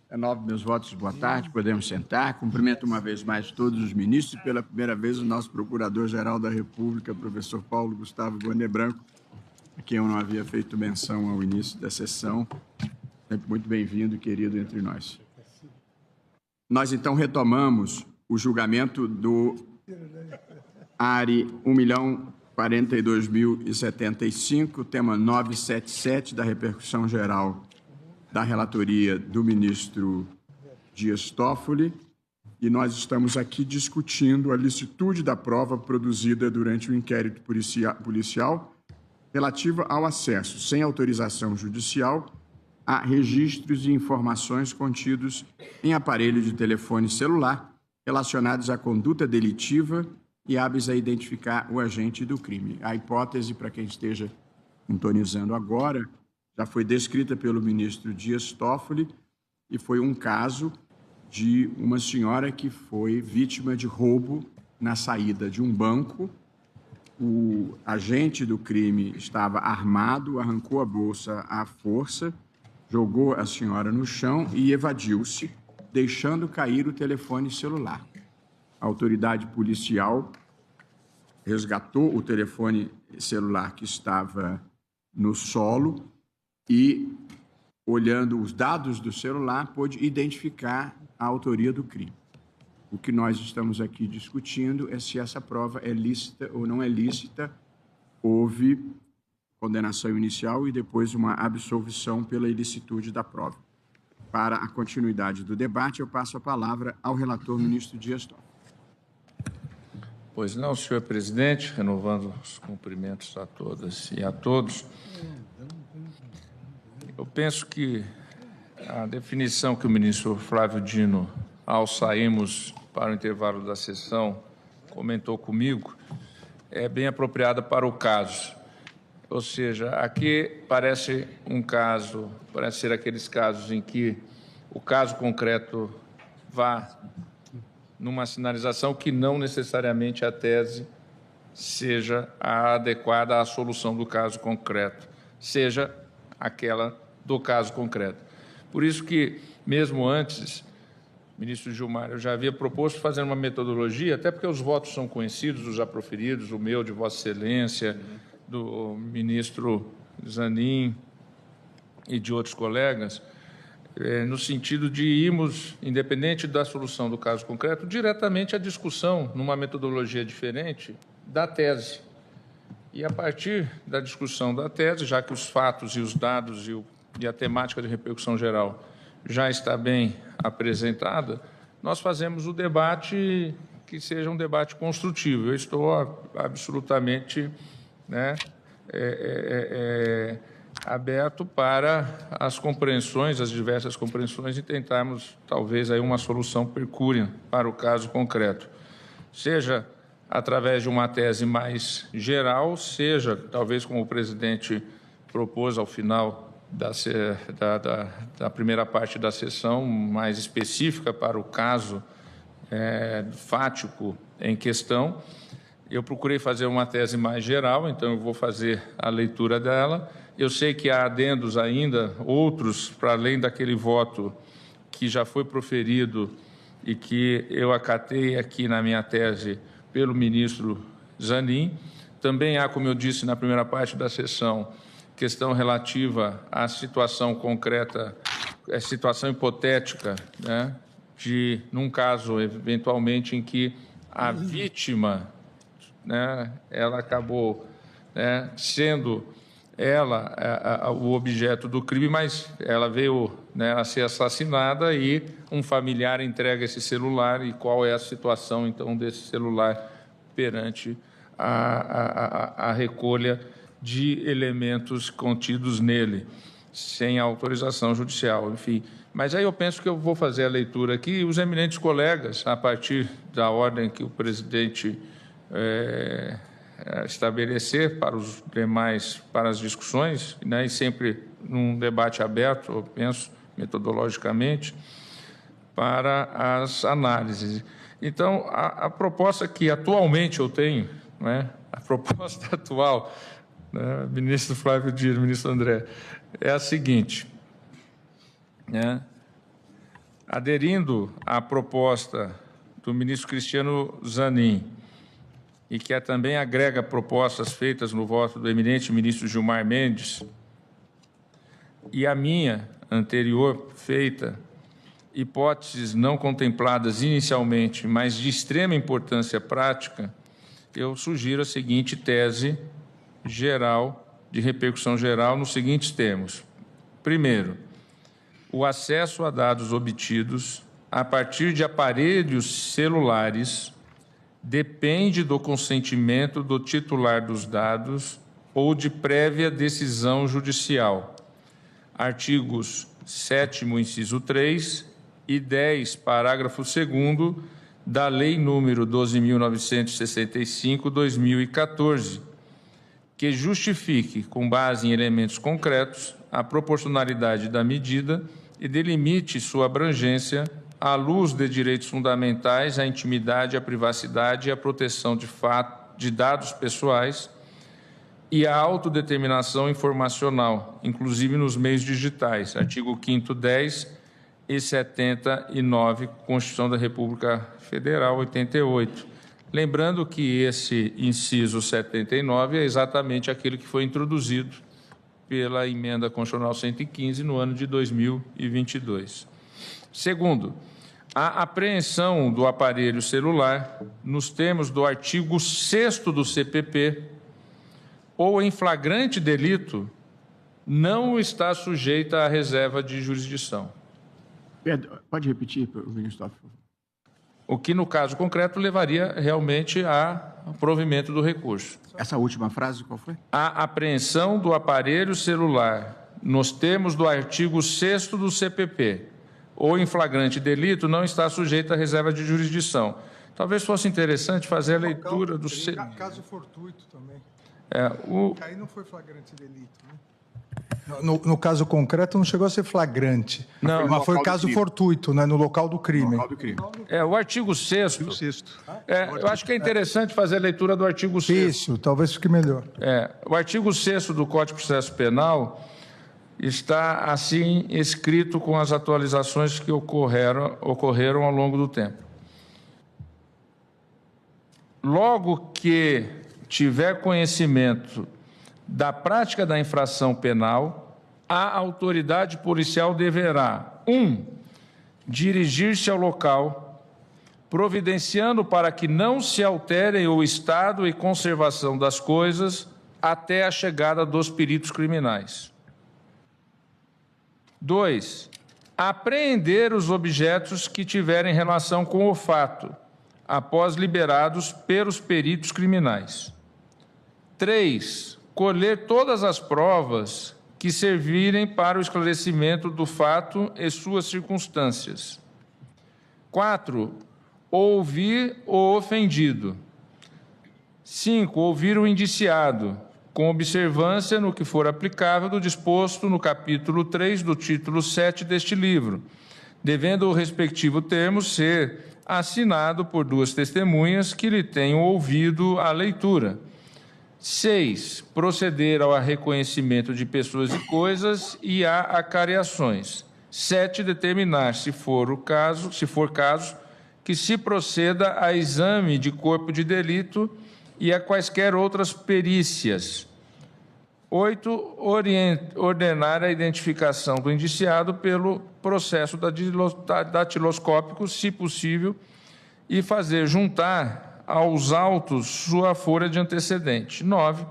Renovo meus votos, boa tarde, podemos sentar. Cumprimento uma vez mais todos os ministros e pela primeira vez o nosso Procurador-Geral da República, professor Paulo Gustavo Boné Branco, a quem eu não havia feito menção ao início da sessão. Sempre muito bem-vindo e querido entre nós. Nós então retomamos o julgamento do ARI 1.042.075, tema 977 da repercussão geral da relatoria do ministro Dias Toffoli, e nós estamos aqui discutindo a licitude da prova produzida durante o inquérito policial relativa ao acesso, sem autorização judicial, a registros e informações contidos em aparelho de telefone celular relacionados à conduta delitiva e hábeis a identificar o agente do crime. A hipótese, para quem esteja sintonizando agora, já foi descrita pelo ministro Dias Toffoli e foi um caso de uma senhora que foi vítima de roubo na saída de um banco. O agente do crime estava armado, arrancou a bolsa à força, jogou a senhora no chão e evadiu-se, deixando cair o telefone celular. A autoridade policial resgatou o telefone celular que estava no solo e, olhando os dados do celular, pôde identificar a autoria do crime. O que nós estamos aqui discutindo é se essa prova é lícita ou não é lícita. Houve condenação inicial e depois uma absolvição pela ilicitude da prova. Para a continuidade do debate, eu passo a palavra ao relator, ministro Dias Toffoli. Pois não, senhor presidente, renovando os cumprimentos a todas e a todos. Eu penso que a definição que o ministro Flávio Dino, ao sairmos para o intervalo da sessão, comentou comigo, é bem apropriada para o caso. Ou seja, aqui parece um caso, parece ser aqueles casos em que o caso concreto vá numa sinalização que não necessariamente a tese seja a adequada à solução do caso concreto, seja aquela do caso concreto. Por isso que, mesmo antes, ministro Gilmar, eu já havia proposto fazer uma metodologia, até porque os votos são conhecidos, os já proferidos, o meu, de Vossa Excelência, do ministro Zanin e de outros colegas, no sentido de irmos, independente da solução do caso concreto, diretamente à discussão, numa metodologia diferente, da tese. E, a partir da discussão da tese, já que os fatos e os dados e a temática de repercussão geral já está bem apresentada, nós fazemos o debate que seja um debate construtivo. Eu estou absolutamente aberto para as compreensões, as diversas compreensões, e tentarmos, talvez, aí uma solução percúria para o caso concreto. Seja através de uma tese mais geral, seja, talvez como o presidente propôs ao final da primeira parte da sessão, mais específica para o caso fático em questão. Eu procurei fazer uma tese mais geral, então eu vou fazer a leitura dela. Eu sei que há adendos ainda, outros, para além daquele voto que já foi proferido e que eu acatei aqui na minha tese pelo ministro Zanin. Também há, como eu disse na primeira parte da sessão, questão relativa à situação concreta, situação hipotética, né, de, num caso, eventualmente, em que a vítima, né, ela acabou, né, sendo ela o objeto do crime, mas ela veio, né, a ser assassinada e um familiar entrega esse celular, e qual é a situação, então, desse celular perante a recolha de elementos contidos nele, sem autorização judicial, enfim. Mas aí eu penso que eu vou fazer a leitura aqui, e os eminentes colegas, a partir da ordem que o presidente estabelecer para os demais, para as discussões, né, e sempre num debate aberto, eu penso, metodologicamente, para as análises. Então, a proposta que atualmente eu tenho, né, a proposta atual, né, ministro Flávio Dino, ministro André, é a seguinte, né, aderindo à proposta do ministro Cristiano Zanin, e que também agrega propostas feitas no voto do eminente ministro Gilmar Mendes, e a minha anterior feita, hipóteses não contempladas inicialmente, mas de extrema importância prática, eu sugiro a seguinte tese geral, de repercussão geral, nos seguintes termos. Primeiro, o acesso a dados obtidos a partir de aparelhos celulares depende do consentimento do titular dos dados ou de prévia decisão judicial. Artigos 7º, inciso 3 e 10, parágrafo 2º da Lei número 12.965/2014, que justifique, com base em elementos concretos, a proporcionalidade da medida e delimite sua abrangência à luz de direitos fundamentais à intimidade, à privacidade e à proteção de dados pessoais e à autodeterminação informacional, inclusive nos meios digitais, artigo 5º, 10 e 79, Constituição da República Federal, 88. Lembrando que esse inciso 79 é exatamente aquele que foi introduzido pela Emenda Constitucional 115 no ano de 2022. Segundo, a apreensão do aparelho celular, nos termos do artigo 6º do CPP, ou em flagrante delito, não está sujeita à reserva de jurisdição. Pode repetir, ministro? O que, no caso concreto, levaria realmente ao provimento do recurso. Essa última frase, qual foi? A apreensão do aparelho celular, nos termos do artigo 6º do CPP, ou em flagrante delito, não está sujeita à reserva de jurisdição. Talvez fosse interessante fazer a leitura do... Caso fortuito também. Aí não foi flagrante delito, né? No caso concreto não chegou a ser flagrante, não, mas foi caso fortuito, né, no local do crime. O artigo 6º. Eu acho que é interessante fazer a leitura do artigo 6º. Isso, talvez fique melhor. O artigo 6º do Código de Processo Penal está assim escrito com as atualizações que ocorreram ao longo do tempo. Logo que tiver conhecimento da prática da infração penal, a autoridade policial deverá: 1. Dirigir-se ao local, providenciando para que não se alterem o estado e conservação das coisas até a chegada dos peritos criminais. 2. Apreender os objetos que tiverem relação com o fato, após liberados pelos peritos criminais. 3. Colher todas as provas que servirem para o esclarecimento do fato e suas circunstâncias. 4. Ouvir o ofendido. 5. Ouvir o indiciado, com observância no que for aplicável do disposto no capítulo 3 do título 7 deste livro, devendo o respectivo termo ser assinado por 2 testemunhas que lhe tenham ouvido a leitura. 6. Proceder ao reconhecimento de pessoas e coisas e a acareações. 7. Determinar, se for caso, que se proceda a exame de corpo de delito e a quaisquer outras perícias. 8. Ordenar a identificação do indiciado pelo processo datiloscópico, se possível, e fazer juntar aos autos sua folha de antecedente. 9.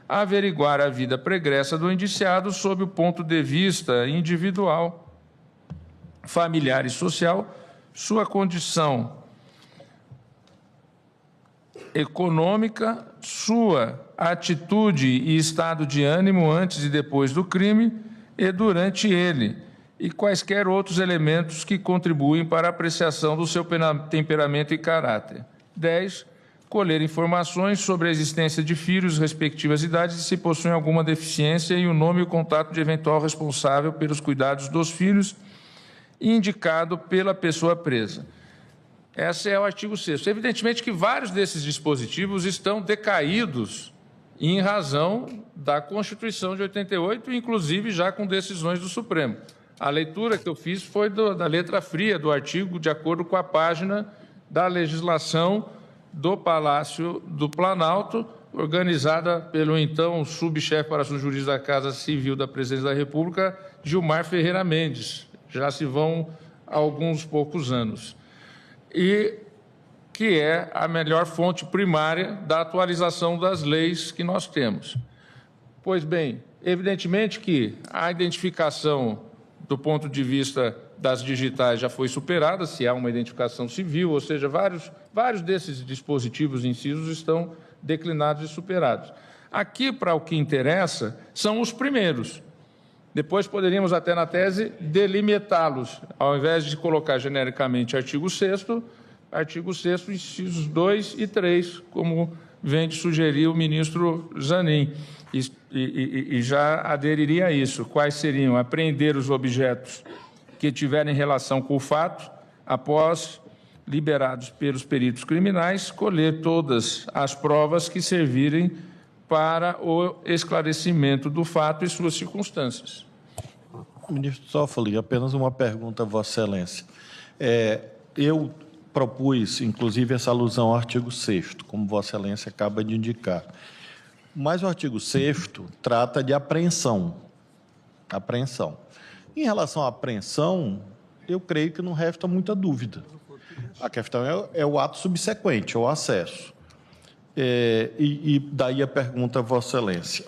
Averiguar a vida pregressa do indiciado sob o ponto de vista individual, familiar e social, sua condição econômica, sua atitude e estado de ânimo antes e depois do crime e durante ele, e quaisquer outros elementos que contribuem para a apreciação do seu temperamento e caráter. 10. Colher informações sobre a existência de filhos, respectivas idades e se possuem alguma deficiência e o nome e o contato de eventual responsável pelos cuidados dos filhos, indicado pela pessoa presa. Esse é o artigo 6º. Evidentemente que vários desses dispositivos estão decaídos em razão da Constituição de 88, inclusive já com decisões do Supremo. A leitura que eu fiz foi da letra fria do artigo, de acordo com a página da legislação do Palácio do Planalto, organizada pelo então subchefe para assuntos jurídicos da Casa Civil da Presidência da República, Gilmar Ferreira Mendes. Já se vão alguns poucos anos. E que é a melhor fonte primária da atualização das leis que nós temos. Pois bem, evidentemente que a identificação do ponto de vista das digitais já foi superada, se há uma identificação civil, ou seja, vários desses dispositivos incisos estão declinados e superados. Aqui, para o que interessa, são os primeiros. Depois poderíamos até na tese delimitá-los, ao invés de colocar genericamente artigo 6º, incisos 2 e 3, como vem de sugerir o ministro Zanin, e já aderiria a isso. Quais seriam? Apreender os objetos que tiverem relação com o fato, após liberados pelos peritos criminais, colher todas as provas que servirem para o esclarecimento do fato e suas circunstâncias. Ministro Toffoli, apenas uma pergunta a Vossa Excelência. Eu propus, inclusive, essa alusão ao artigo 6º, como Vossa Excelência acaba de indicar. Mas o artigo 6º trata de apreensão. Em relação à apreensão, eu creio que não resta muita dúvida. A questão é o ato subsequente, o acesso. E daí a pergunta a Vossa Excelência.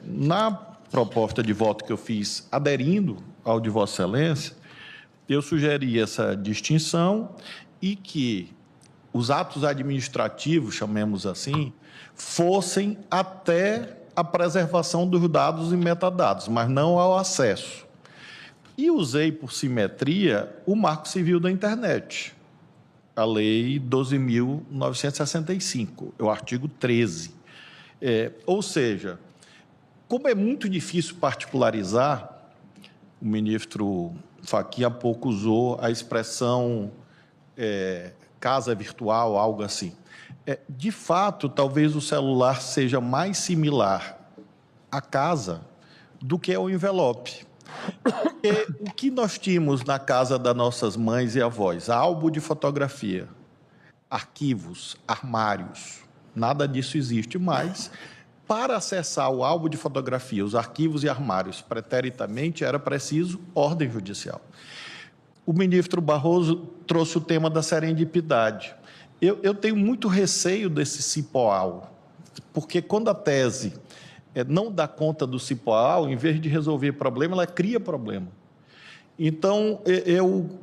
Na proposta de voto que eu fiz, aderindo ao de Vossa Excelência, eu sugeri essa distinção e que os atos administrativos, chamemos assim, fossem até a preservação dos dados e metadados, mas não ao acesso. E usei, por simetria, o Marco Civil da Internet, a Lei 12.965, o artigo 13. Ou seja, como é muito difícil particularizar, o ministro Fachin há pouco usou a expressão casa virtual, algo assim. De fato, talvez o celular seja mais similar à casa do que ao envelope. Porque o que nós tínhamos na casa das nossas mães e avós? Álbum de fotografia, arquivos, armários, nada disso existe mais. Para acessar o álbum de fotografia, os arquivos e armários, preteritamente, era preciso ordem judicial. O ministro Barroso trouxe o tema da serendipidade. Eu tenho muito receio desse cipoal, porque quando a tese não dá conta do cipoal, em vez de resolver problema, ela cria problema. Então,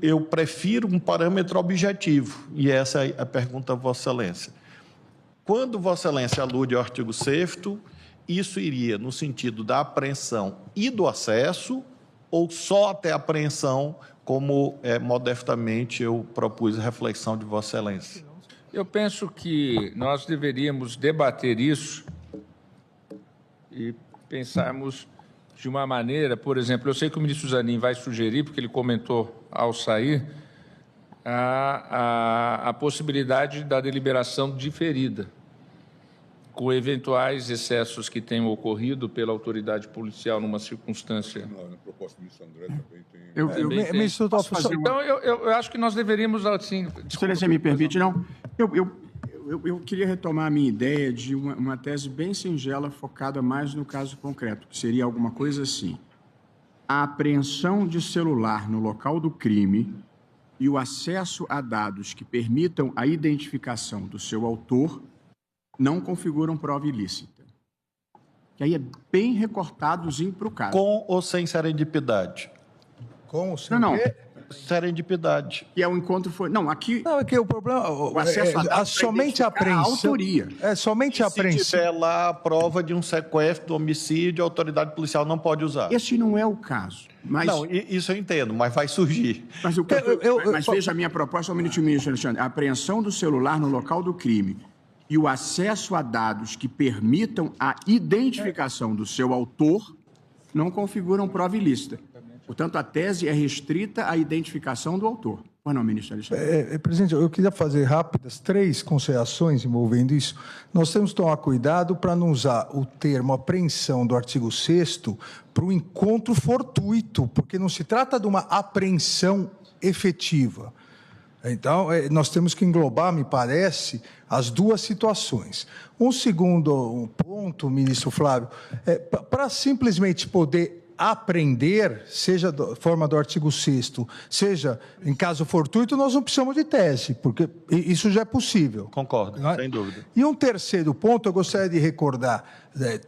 eu prefiro um parâmetro objetivo, e essa é a pergunta a Vossa Excelência. Quando Vossa Excelência alude ao artigo 6º, isso iria no sentido da apreensão e do acesso, ou só até a apreensão, como modestamente eu propus a reflexão de Vossa Excelência? Eu penso que nós deveríamos debater isso e pensarmos de uma maneira, por exemplo, eu sei que o ministro Zanin vai sugerir, porque ele comentou ao sair, a possibilidade da deliberação diferida, com eventuais excessos que tenham ocorrido pela autoridade policial numa circunstância. Na proposta do ministro André também tem... Então, eu acho que nós deveríamos, assim... Excelência, me permite, não? Eu queria retomar a minha ideia de uma tese bem singela, focada mais no caso concreto, que seria alguma coisa assim. A apreensão de celular no local do crime e o acesso a dados que permitam a identificação do seu autor não configuram prova ilícita. Que aí é bem recortadozinho para o caso. Com ou sem serendipidade? Com ou sem Não. Serendipidade. E é o encontro foi... Não, aqui... Não, é que o problema... O acesso a dados somente a apreensão... A autoria. Somente a apreensão... Se tiver lá a prova de um sequestro, do homicídio, a autoridade policial não pode usar. Esse não é o caso. Mas... Não, isso eu entendo, mas vai surgir. Mas, mas veja a minha proposta ao ministro Alexandre. A apreensão do celular no local do crime e o acesso a dados que permitam a identificação do seu autor não configuram prova ilícita. Portanto, a tese é restrita à identificação do autor. Ou não, ministro Alexandre? Presidente, eu queria fazer rápidas 3 considerações envolvendo isso. Nós temos que tomar cuidado para não usar o termo apreensão do artigo 6º para o encontro fortuito, porque não se trata de uma apreensão efetiva. Então, nós temos que englobar, me parece, as duas situações. Um segundo ponto, ministro Flávio, para simplesmente poder apreender, seja da forma do artigo 6º, seja em caso fortuito, nós não precisamos de tese, porque isso já é possível. Concordo, sem dúvida. E um terceiro ponto, eu gostaria de recordar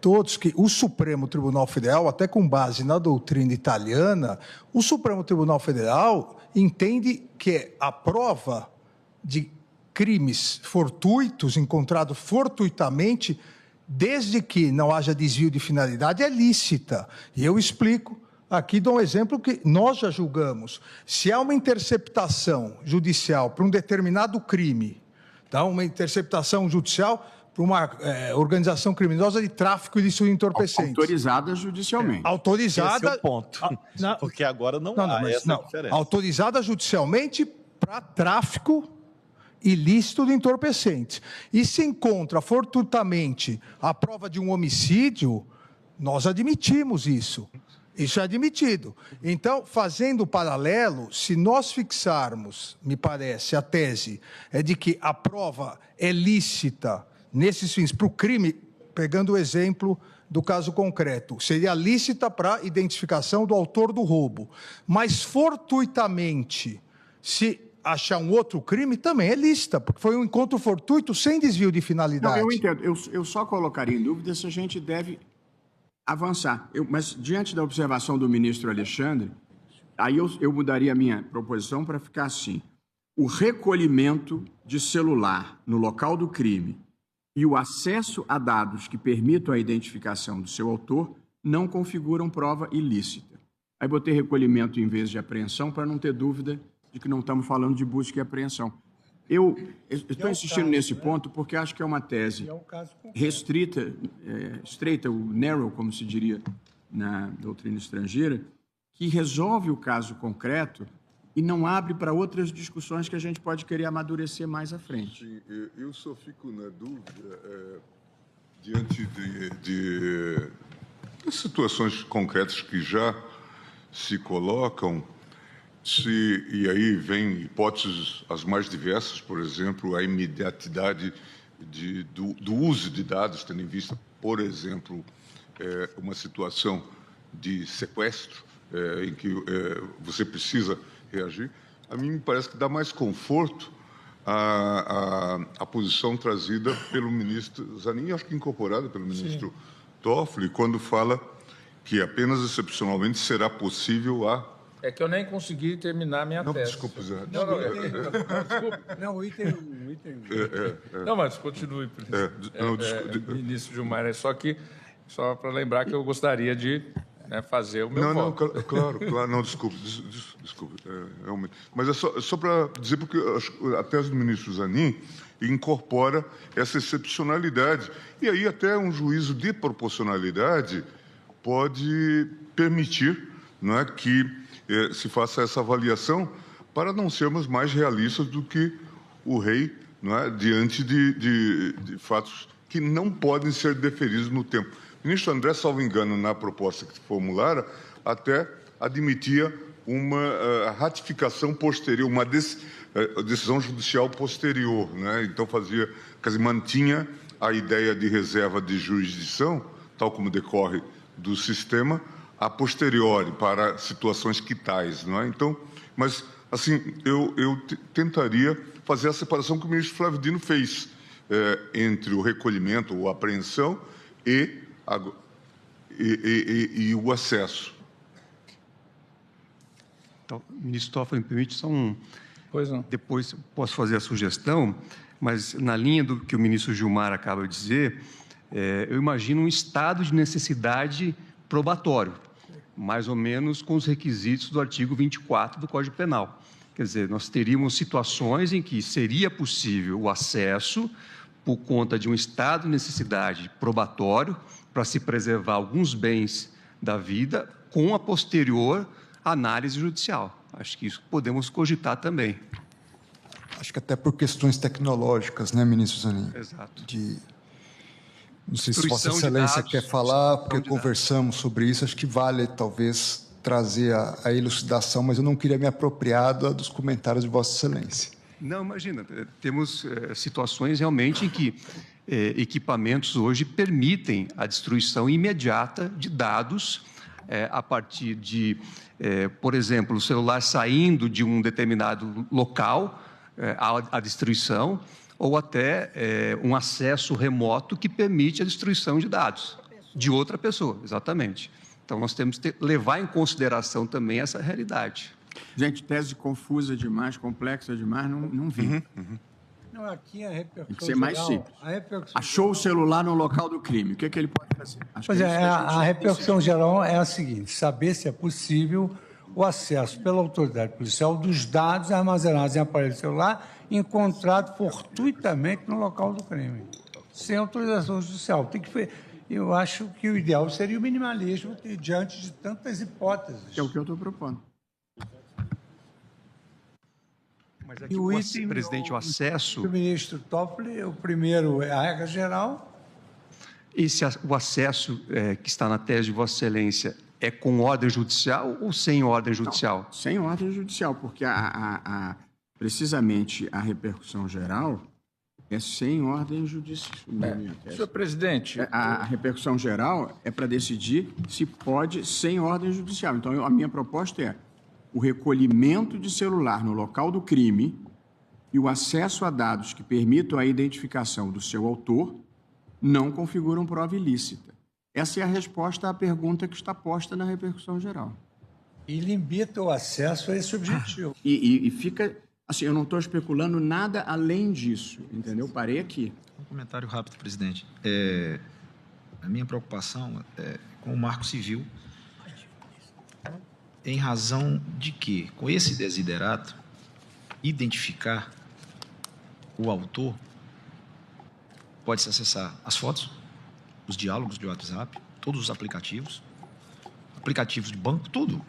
todos que o Supremo Tribunal Federal, até com base na doutrina italiana, o Supremo Tribunal Federal entende que a prova de crimes fortuitos, encontrados fortuitamente, desde que não haja desvio de finalidade, é lícita. E eu explico. Aqui dou um exemplo que nós já julgamos. Se há uma interceptação judicial para um determinado crime, tá? Uma interceptação judicial para uma organização criminosa de tráfico ilícito de entorpecentes. Autorizada judicialmente. Autorizada... Esse é o ponto. Porque agora não há essa diferença. Autorizada judicialmente para tráfico ilícito de entorpecentes. E se encontra fortuitamente a prova de um homicídio, nós admitimos isso. Isso é admitido. Então, fazendo o paralelo, se nós fixarmos, me parece, a tese é de que a prova é lícita nesses fins para o crime, pegando o exemplo do caso concreto, seria lícita para identificação do autor do roubo. Mas fortuitamente, se achar um outro crime, também é lícita, porque foi um encontro fortuito sem desvio de finalidade. Não, eu entendo. Eu só colocaria em dúvida se a gente deve avançar. Mas, diante da observação do ministro Alexandre, aí eu mudaria a minha proposição para ficar assim. O recolhimento de celular no local do crime e o acesso a dados que permitam a identificação do seu autor não configuram prova ilícita. Aí botei recolhimento em vez de apreensão para não ter dúvida de que não estamos falando de busca e apreensão. Eu estou insistindo nesse ponto porque acho que é uma tese restrita, estreita, o narrow, como se diria na doutrina estrangeira, que resolve o caso concreto e não abre para outras discussões que a gente pode querer amadurecer mais à frente. Sim, eu só fico na dúvida, diante de situações concretas que já se colocam, e aí vem hipóteses as mais diversas, por exemplo, a imediatidade do uso de dados, tendo em vista, por exemplo, uma situação de sequestro, em que você precisa reagir. A mim me parece que dá mais conforto a posição trazida pelo ministro Zanin, acho que incorporada pelo ministro Toffoli, quando fala que apenas excepcionalmente será possível a... É que eu nem consegui terminar a minha tese. Desculpa, Zé. Desculpa. Não, o item 1. Não, mas continue, ministro Gilmar. Só para lembrar que eu gostaria de fazer o meu voto. Não, claro. Não, desculpe. Realmente. Mas é só para dizer, porque a tese do ministro Zanin incorpora essa excepcionalidade. E aí até um juízo de proporcionalidade pode permitir, não é, que se faça essa avaliação para não sermos mais realistas do que o rei, não é, diante de fatos que não podem ser deferidos no tempo. O ministro André, salvo engano, na proposta que formulara, até admitia uma ratificação posterior, uma decisão judicial posterior, né? Então fazia, quer dizer, mantinha a ideia de reserva de jurisdição, tal como decorre do sistema, a posteriori para situações quitais, não é? Então, mas assim, eu tentaria fazer a separação que o ministro Flávio Dino fez entre o recolhimento ou apreensão e o acesso. Então, ministro Toffoli, me permite só um... Pois não. Depois posso fazer a sugestão, mas na linha do que o ministro Gilmar acaba de dizer, eu imagino um estado de necessidade probatório, mais ou menos com os requisitos do artigo 24 do Código Penal. Quer dizer, nós teríamos situações em que seria possível o acesso por conta de um estado de necessidade probatório para se preservar alguns bens da vida com a posterior análise judicial. Acho que isso podemos cogitar também. Acho que até por questões tecnológicas, né, ministro Zanin? Exato. Não sei se Vossa Excelência quer falar, porque conversamos sobre isso. Acho que vale, talvez, trazer a elucidação, mas eu não queria me apropriar dos comentários de Vossa Excelência. Não, imagina, temos situações realmente em que equipamentos hoje permitem a destruição imediata de dados a partir de, por exemplo, o celular saindo de um determinado local, a destruição, ou até um acesso remoto que permite a destruição de dados de outra pessoa, exatamente. Então, nós temos que levar em consideração também essa realidade. Gente, tese confusa demais, complexa demais, não vi. Não, aqui a repercussão Tem que ser mais geral, simples. Achou o celular no local do crime, o que ele pode fazer? Pois a repercussão geral é a seguinte: saber se é possível o acesso pela autoridade policial dos dados armazenados em aparelho celular encontrado fortuitamente no local do crime, sem autorização judicial. Eu acho que o ideal seria o minimalismo diante de tantas hipóteses. Que é o que eu estou propondo. Mas aqui o item, presidente, o acesso... O ministro Toffoli, o primeiro é a regra geral. O acesso que está na tese de Vossa Excelência é com ordem judicial ou sem ordem judicial? Não, sem ordem judicial, porque precisamente a repercussão geral é sem ordem judicial. Senhor presidente... A repercussão geral é para decidir se pode sem ordem judicial. Então, a minha proposta é o recolhimento de celular no local do crime e o acesso a dados que permitam a identificação do seu autor não configuram prova ilícita. Essa é a resposta à pergunta que está posta na repercussão geral. E limita o acesso a esse objetivo. E fica... Assim, eu não estou especulando nada além disso, entendeu? Parei aqui. Um comentário rápido, presidente. A minha preocupação é com o Marco Civil, em razão de que, com esse desiderato, identificar o autor, pode-se acessar as fotos, os diálogos de WhatsApp, todos os aplicativos de banco, tudo.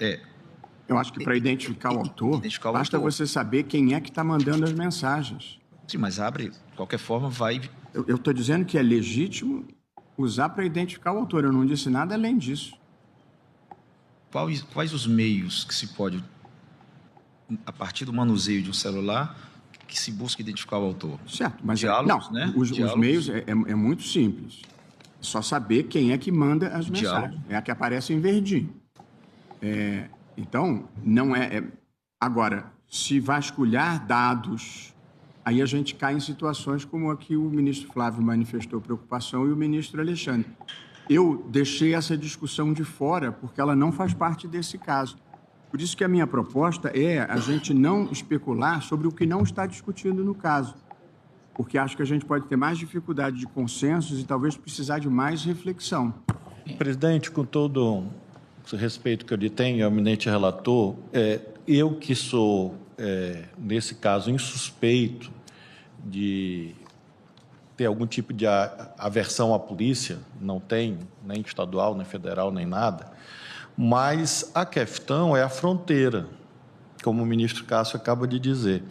Eu acho que para identificar o autor, basta você saber quem é que está mandando as mensagens. Sim, mas abre, de qualquer forma, vai... Eu estou dizendo que é legítimo usar para identificar o autor. Eu não disse nada além disso. Quais os meios que se pode, a partir do manuseio de um celular, que se busca identificar o autor? Certo, mas diálogos, não, né? Os meios é muito simples. É só saber quem é que manda as mensagens. É a que aparece em verdinho. Então, não é... Agora, se vasculhar dados, aí a gente cai em situações como a que o ministro Flávio manifestou preocupação e o ministro Alexandre. Eu deixei essa discussão de fora porque ela não faz parte desse caso. Por isso que a minha proposta é a gente não especular sobre o que não está discutido no caso, porque acho que a gente pode ter mais dificuldade de consensos e talvez precisar de mais reflexão. Presidente, com todo o respeito que eu lhe tenho, ao eminente relator, eu que sou, nesse caso, insuspeito de ter algum tipo de aversão à polícia, não tem, nem estadual, nem federal, nem nada, mas a questão é a fronteira, como o ministro Cássio acaba de dizer.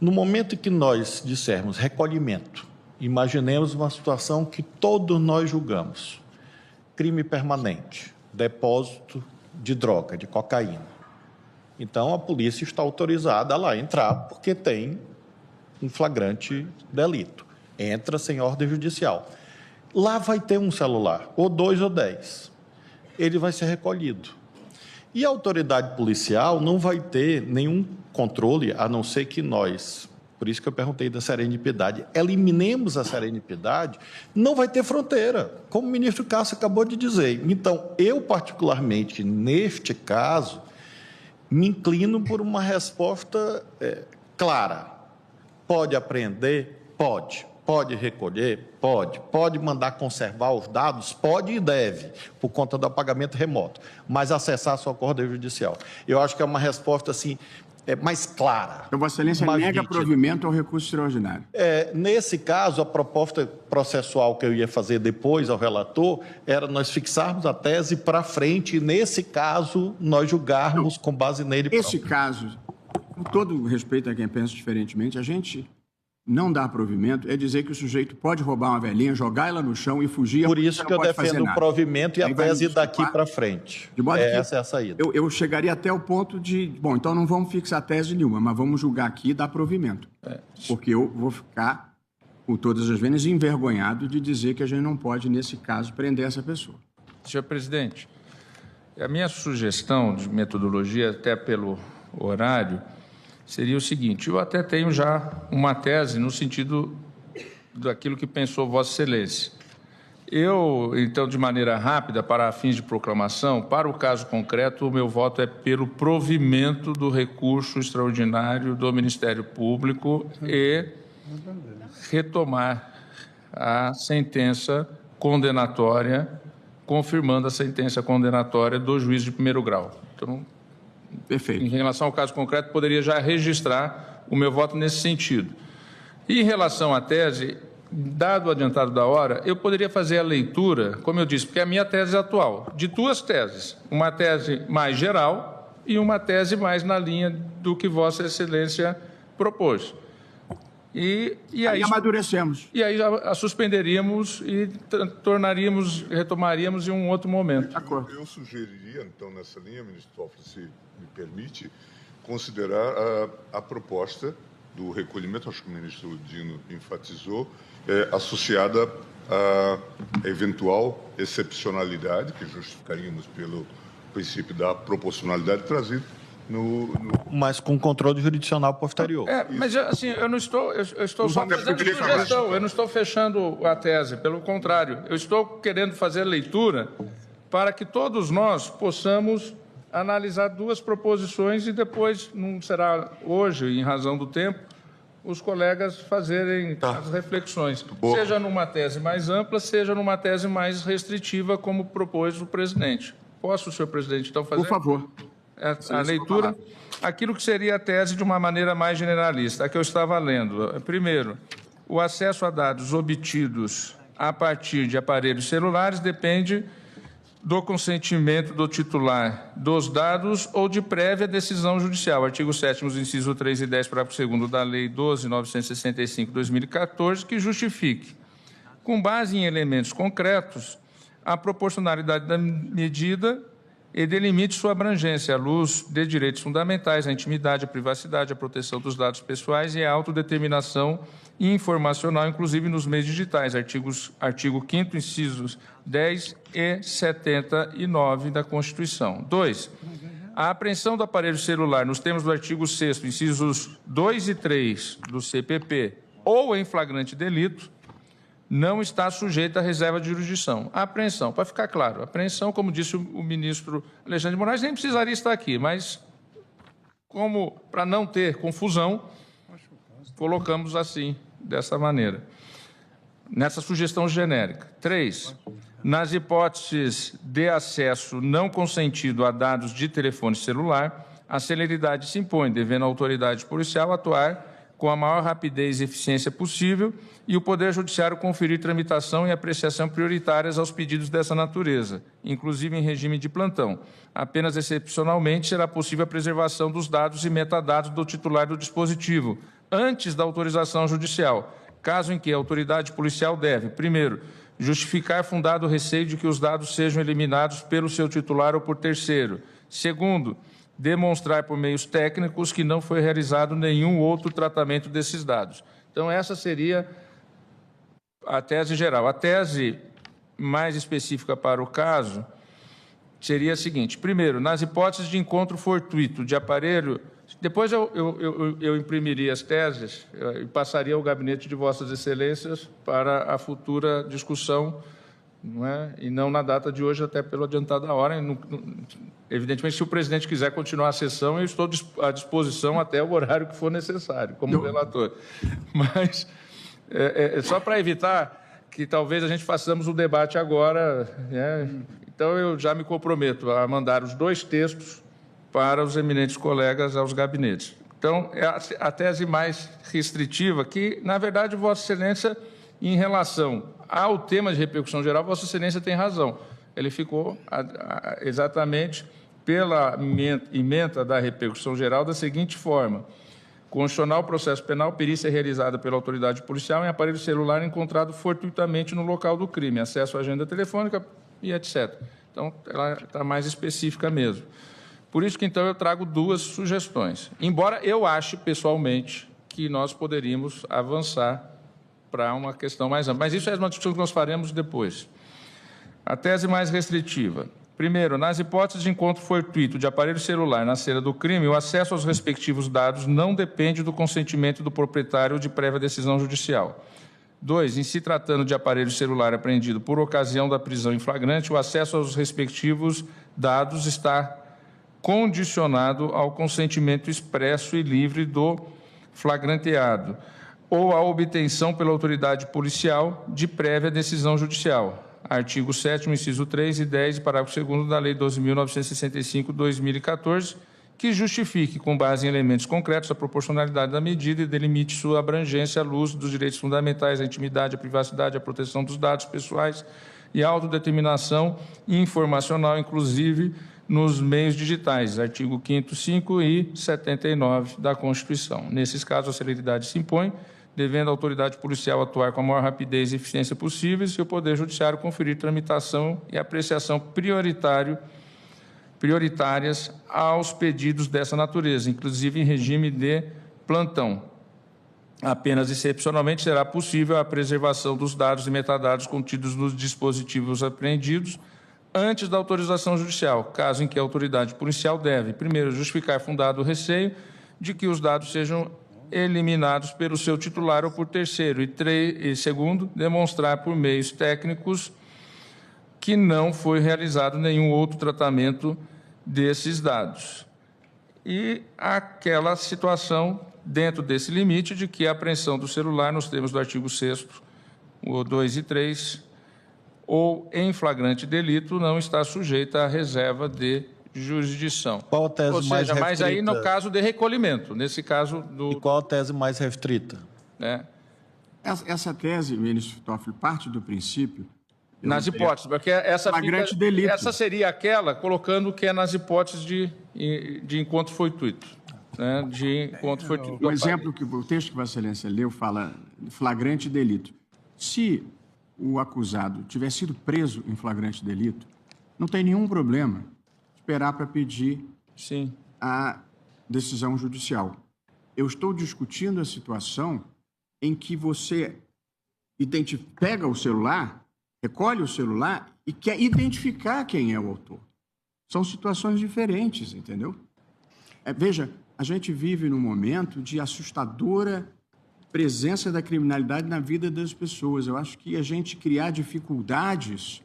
No momento em que nós dissermos recolhimento, imaginemos uma situação que todos nós julgamos, crime permanente, depósito de droga, de cocaína. Então, a polícia está autorizada a lá entrar porque tem um flagrante delito. Entra sem ordem judicial. Lá vai ter um celular, ou 2 ou 10. Ele vai ser recolhido. E a autoridade policial não vai ter nenhum controle, a não ser que nós, por isso que eu perguntei da serendipidade, eliminemos a serendipidade, não vai ter fronteira, como o ministro Cássio acabou de dizer. Então, eu particularmente, neste caso, me inclino por uma resposta clara. Pode apreender? Pode. Pode recolher? Pode. Pode mandar conservar os dados? Pode e deve, por conta do apagamento remoto. Mas acessar a sua ordem judicial. Eu acho que é uma resposta, assim, mais clara. Então, Vossa Excelência nega provimento ao recurso extraordinário. Nesse caso, a proposta processual que eu ia fazer depois ao relator era nós fixarmos a tese para frente e, nesse caso, nós julgarmos com base nele próprio. Esse caso, com todo respeito a quem pensa diferentemente, a gente não dar provimento é dizer que o sujeito pode roubar uma velhinha, jogar ela no chão e fugir. Por isso que eu defendo o provimento e a tese daqui para frente. De modo que essa é a saída. Eu chegaria até o ponto de, bom, então não vamos fixar tese nenhuma, mas vamos julgar aqui e dar provimento. Porque eu vou ficar, com todas as vezes, envergonhado de dizer que a gente não pode, nesse caso, prender essa pessoa. Senhor presidente, a minha sugestão de metodologia, até pelo horário, seria o seguinte: eu até tenho já uma tese no sentido daquilo que pensou Vossa Excelência. Eu, então, de maneira rápida, para fins de proclamação, para o caso concreto, o meu voto é pelo provimento do recurso extraordinário do Ministério Público e retomar a sentença condenatória, confirmando a sentença condenatória do juiz de primeiro grau. Então, perfeito. Em relação ao caso concreto, poderia já registrar o meu voto nesse sentido. E em relação à tese, dado o adiantado da hora, eu poderia fazer a leitura, como eu disse, porque é a minha tese atual, de 2 teses. Uma tese mais geral e uma tese mais na linha do que Vossa Excelência propôs. E aí amadurecemos. E aí a suspenderíamos e retomaríamos em um outro momento. Eu sugeriria, então, nessa linha, ministro Toffoli, se me permite, considerar a proposta do recolhimento, acho que o ministro Dino enfatizou, associada à eventual excepcionalidade, que justificaríamos pelo princípio da proporcionalidade trazido mas com controle jurisdicional posterior. Mas assim, eu estou só fazendo sugestão, eu não estou fechando a tese, pelo contrário, eu estou querendo fazer a leitura para que todos nós possamos analisar 2 proposições e depois, não será hoje, em razão do tempo, os colegas fazerem as reflexões, seja numa tese mais ampla, seja numa tese mais restritiva, como propôs o presidente. Posso, senhor presidente, então fazer? Por favor. A leitura, aquilo que seria a tese de uma maneira mais generalista, a que eu estava lendo. Primeiro, o acesso a dados obtidos a partir de aparelhos celulares depende do consentimento do titular dos dados ou de prévia decisão judicial. Artigo 7º, inciso 3 e 10, parágrafo 2º da Lei 12.965/2014, que justifique, com base em elementos concretos, a proporcionalidade da medida e delimite sua abrangência à luz de direitos fundamentais, a intimidade, a privacidade, a proteção dos dados pessoais e a autodeterminação informacional, inclusive nos meios digitais, artigo 5º, incisos 10 e 79 da Constituição. 2. A apreensão do aparelho celular, nos termos do artigo 6º, incisos 2 e 3 do CPP, ou em flagrante delito, não está sujeita à reserva de jurisdição. A apreensão, para ficar claro, a apreensão, como disse o ministro Alexandre de Moraes, nem precisaria estar aqui, mas, como para não ter confusão, colocamos assim, dessa maneira, nessa sugestão genérica. 3. Nas hipóteses de acesso não consentido a dados de telefone celular, a celeridade se impõe, devendo a autoridade policial atuar com a maior rapidez e eficiência possível, e o Poder Judiciário conferir tramitação e apreciação prioritárias aos pedidos dessa natureza, inclusive em regime de plantão. Apenas excepcionalmente será possível a preservação dos dados e metadados do titular do dispositivo, antes da autorização judicial, caso em que a autoridade policial deve, primeiro, justificar fundado receio de que os dados sejam eliminados pelo seu titular ou por terceiro. Segundo, demonstrar por meios técnicos que não foi realizado nenhum outro tratamento desses dados. Então, essa seria a tese geral. A tese mais específica para o caso seria a seguinte: primeiro, nas hipóteses de encontro fortuito de aparelho, depois eu imprimiria as teses e passaria ao gabinete de Vossas Excelências para a futura discussão, não é? E não na data de hoje, até pelo adiantado da hora. Evidentemente, se o presidente quiser continuar a sessão, eu estou à disposição até o horário que for necessário, como relator. Mas, só para evitar que talvez a gente façamos o debate agora, né? Então eu já me comprometo a mandar os 2 textos para os eminentes colegas aos gabinetes. Então, é a tese mais restritiva, que, na verdade, Vossa Excelência, em relação ao tema de repercussão geral, Vossa Excelência tem razão. Ele ficou exatamente pela ementa da repercussão geral da seguinte forma: constitucional processo penal, perícia realizada pela autoridade policial em aparelho celular encontrado fortuitamente no local do crime, acesso à agenda telefônica e etc. Então, ela está mais específica mesmo. Por isso que, então, eu trago 2 sugestões. Embora eu ache, pessoalmente, que nós poderíamos avançar para uma questão mais ampla. Mas isso é uma discussão que nós faremos depois. A tese mais restritiva. Primeiro, nas hipóteses de encontro fortuito de aparelho celular na cena do crime, o acesso aos respectivos dados não depende do consentimento do proprietário de prévia decisão judicial. 2, em se tratando de aparelho celular apreendido por ocasião da prisão em flagrante, o acesso aos respectivos dados está condicionado ao consentimento expresso e livre do flagranteado ou à obtenção pela autoridade policial de prévia decisão judicial. Artigo 7º, inciso 3 e 10, parágrafo 2º da Lei 12.965/2014, que justifique, com base em elementos concretos, a proporcionalidade da medida e delimite sua abrangência à luz dos direitos fundamentais, à intimidade, à privacidade, à proteção dos dados pessoais e à autodeterminação informacional, inclusive nos meios digitais, artigo 5º, 5 e 79 da Constituição. Nesses casos, a celeridade se impõe, devendo a autoridade policial atuar com a maior rapidez e eficiência possíveis e o Poder Judiciário conferir tramitação e apreciação prioritárias aos pedidos dessa natureza, inclusive em regime de plantão. Apenas excepcionalmente será possível a preservação dos dados e metadados contidos nos dispositivos apreendidos antes da autorização judicial, caso em que a autoridade policial deve, primeiro, justificar fundado o receio de que os dados sejam eliminados pelo seu titular ou por terceiro, e segundo, demonstrar por meios técnicos que não foi realizado nenhum outro tratamento desses dados. E aquela situação, dentro desse limite, de que a apreensão do celular, nos termos do artigo 6º, o 2 e 3, ou em flagrante delito, não está sujeita à reserva de jurisdição. Qual a tese mais restrita? Mas aí no caso de recolhimento, nesse caso do... E qual a tese mais restrita? Essa tese, ministro Toffoli, parte do princípio... Nas hipóteses, porque essa, delito. Essa seria aquela, colocando que é nas hipóteses de encontro fortuito. Né, de encontro fortuito. O exemplo que o texto que Vossa Excelência leu fala flagrante delito. Se o acusado tiver sido preso em flagrante delito, não tem nenhum problema esperar para pedir a decisão judicial. Eu estou discutindo a situação em que você pega o celular, recolhe o celular e quer identificar quem é o autor. São situações diferentes, entendeu? Veja, a gente vive num momento de assustadora presença da criminalidade na vida das pessoas. Eu acho que a gente criar dificuldades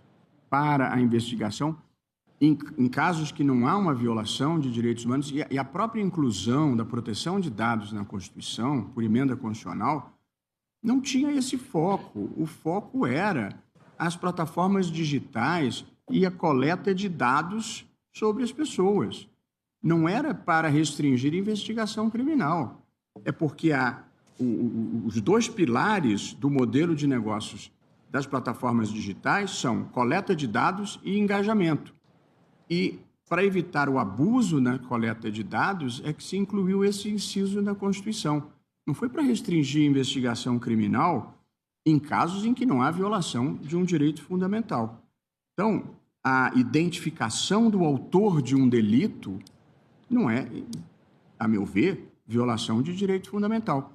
para a investigação em casos que não há uma violação de direitos humanos e a própria inclusão da proteção de dados na Constituição, por emenda constitucional, não tinha esse foco. O foco era as plataformas digitais e a coleta de dados sobre as pessoas. Não era para restringir a investigação criminal. É porque há os dois pilares do modelo de negócios das plataformas digitais são coleta de dados e engajamento. E, para evitar o abuso na coleta de dados, é que se incluiu esse inciso na Constituição. Não foi para restringir a investigação criminal em casos em que não há violação de um direito fundamental. Então, a identificação do autor de um delito não é, a meu ver, violação de direito fundamental.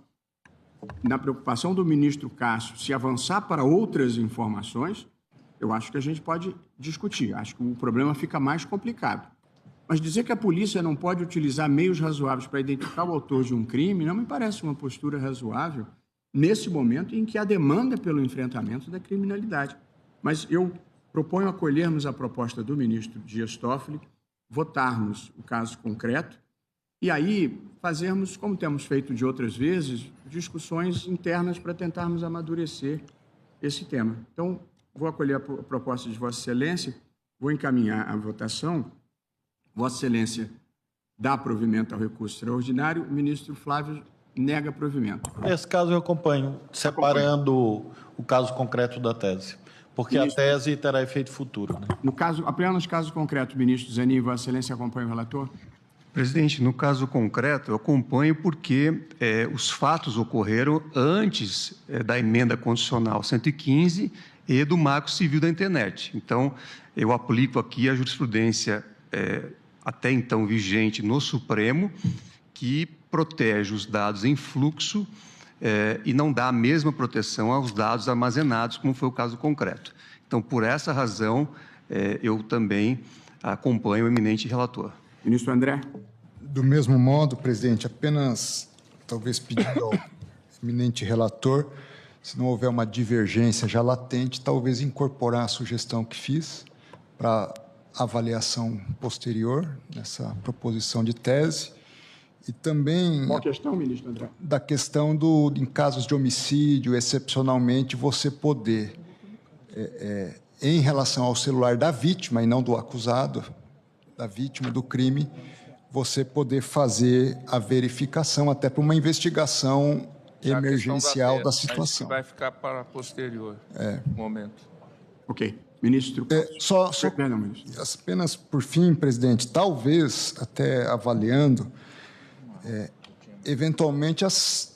Na preocupação do ministro Cássio, se avançar para outras informações, eu acho que a gente pode discutir. Acho que o problema fica mais complicado. Mas dizer que a polícia não pode utilizar meios razoáveis para identificar o autor de um crime não me parece uma postura razoável nesse momento em que há demanda pelo enfrentamento da criminalidade. Mas eu proponho acolhermos a proposta do ministro Dias Toffoli, votarmos o caso concreto e aí fazermos, como temos feito de outras vezes, discussões internas para tentarmos amadurecer esse tema. Então, vou acolher a proposta de Vossa Excelência, vou encaminhar a votação. Vossa Excelência dá provimento ao recurso extraordinário, o ministro Flávio nega provimento. Nesse caso, eu acompanho, separando o caso concreto da tese, porque ministro, a tese terá efeito futuro. Né? No caso, apenas caso concreto, ministro Zanin, Vossa Excelência acompanha o relator? Presidente, no caso concreto, eu acompanho porque os fatos ocorreram antes da emenda constitucional 115 e do Marco Civil da Internet. Então, eu aplico aqui a jurisprudência até então vigente no Supremo, que protege os dados em fluxo e não dá a mesma proteção aos dados armazenados, como foi o caso concreto. Então, por essa razão, eu também acompanho o eminente relator. Ministro André. Do mesmo modo, presidente, apenas talvez pedindo ao eminente relator, se não houver uma divergência já latente, talvez incorporar a sugestão que fiz para avaliação posterior nessa proposição de tese. E também... Qual a questão, ministro André? Da questão em casos de homicídio, excepcionalmente, você poder, em relação ao celular da vítima e não do acusado, da vítima do crime, você poder fazer a verificação até para uma investigação emergencial da situação. Vai ficar para posterior momento. Ok. Ministro... Perdão, ministro. Apenas por fim, presidente, talvez, até avaliando, eventualmente,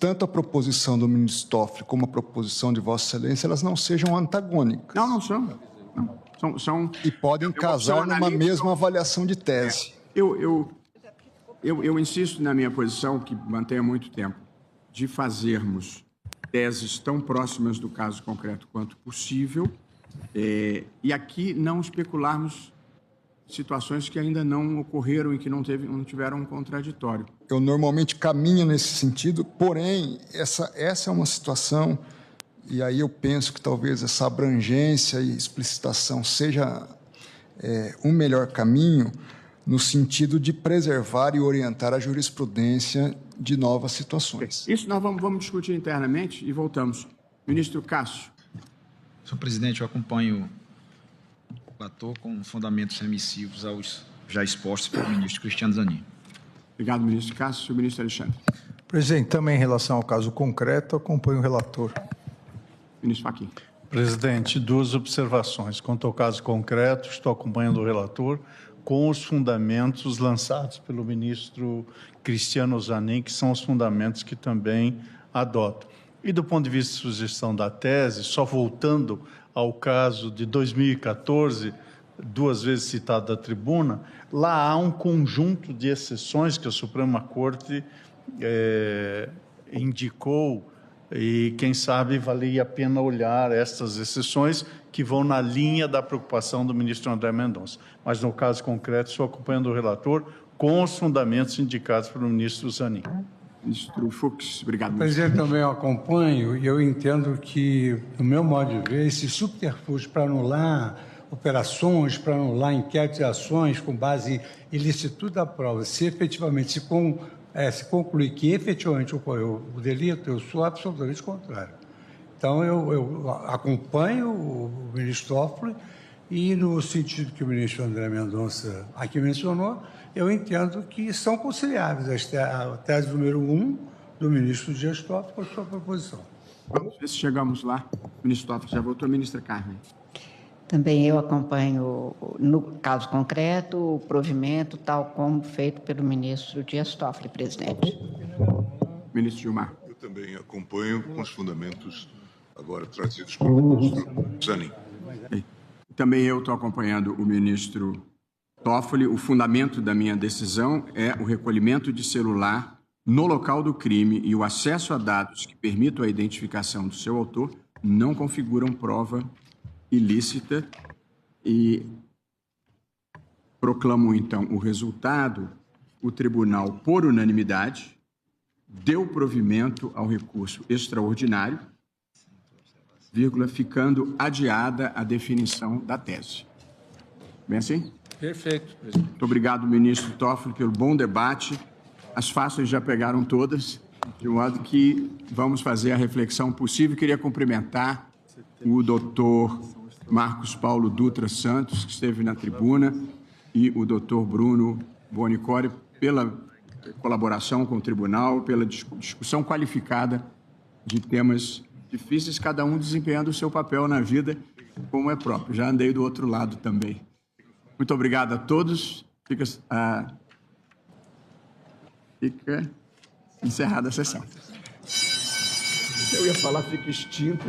tanto a proposição do ministro Toffoli como a proposição de Vossa Excelência, elas não sejam antagônicas. Não são. São e podem casar numa mesma avaliação de tese. Eu insisto na minha posição, que mantenho há muito tempo, de fazermos teses tão próximas do caso concreto quanto possível e aqui não especularmos situações que ainda não ocorreram e que não tiveram um contraditório. Eu normalmente caminho nesse sentido, porém, essa é uma situação... E aí eu penso que talvez essa abrangência e explicitação seja um melhor caminho no sentido de preservar e orientar a jurisprudência de novas situações. Isso nós vamos discutir internamente e voltamos. Ministro Cássio. Senhor presidente, eu acompanho o relator com fundamentos remissivos aos já expostos pelo ministro Cristiano Zanin. Obrigado, ministro Cássio. O ministro Alexandre. Presidente, também em relação ao caso concreto, acompanho o relator. Ministro Fachin. Presidente, duas observações. Quanto ao caso concreto, estou acompanhando o relator com os fundamentos lançados pelo ministro Cristiano Zanin, que são os fundamentos que também adoto. E do ponto de vista de sugestão da tese, só voltando ao caso de 2014, duas vezes citado da tribuna, lá há um conjunto de exceções que a Suprema Corte indicou e, quem sabe, valia a pena olhar estas exceções que vão na linha da preocupação do ministro André Mendonça. Mas, no caso concreto, estou acompanhando o relator com os fundamentos indicados pelo ministro Zanin. Ministro Fux, obrigado. Ministro. Presidente, também eu acompanho e eu entendo que, no meu modo de ver, esse subterfúgio para anular operações, para anular inquéritos e ações com base em ilicitude da prova, se efetivamente se concluir que efetivamente ocorreu o delito, eu sou absolutamente contrário. Então, eu acompanho o ministro Toffoli e, no sentido que o ministro André Mendonça aqui mencionou, eu entendo que são conciliáveis a tese número 1 do ministro Dias Toffoli com a sua proposição. Vamos ver se chegamos lá. O ministro Toffoli já votou, ministra Carmen. Também eu acompanho, no caso concreto, o provimento tal como feito pelo ministro Dias Toffoli, presidente. Ministro Gilmar. Eu também acompanho com os fundamentos agora trazidos pelo ministro Zanin. Também eu estou acompanhando o ministro Toffoli. O fundamento da minha decisão é o recolhimento de celular no local do crime e o acesso a dados que permitam a identificação do seu autor não configuram prova ilícita e proclamo, então, o resultado. O tribunal, por unanimidade, deu provimento ao recurso extraordinário, ficando adiada a definição da tese. Bem assim? Perfeito, presidente. Muito obrigado, ministro Toffoli, pelo bom debate. As fáceis já pegaram todas, de modo que vamos fazer a reflexão possível. Queria cumprimentar o doutor Marcos Paulo Dutra Santos, que esteve na tribuna, e o doutor Bruno Buonicore, pela colaboração com o tribunal, pela discussão qualificada de temas difíceis, cada um desempenhando o seu papel na vida como é próprio. Já andei do outro lado também. Muito obrigado a todos. Fica encerrada a sessão. Eu ia falar, fica extinta.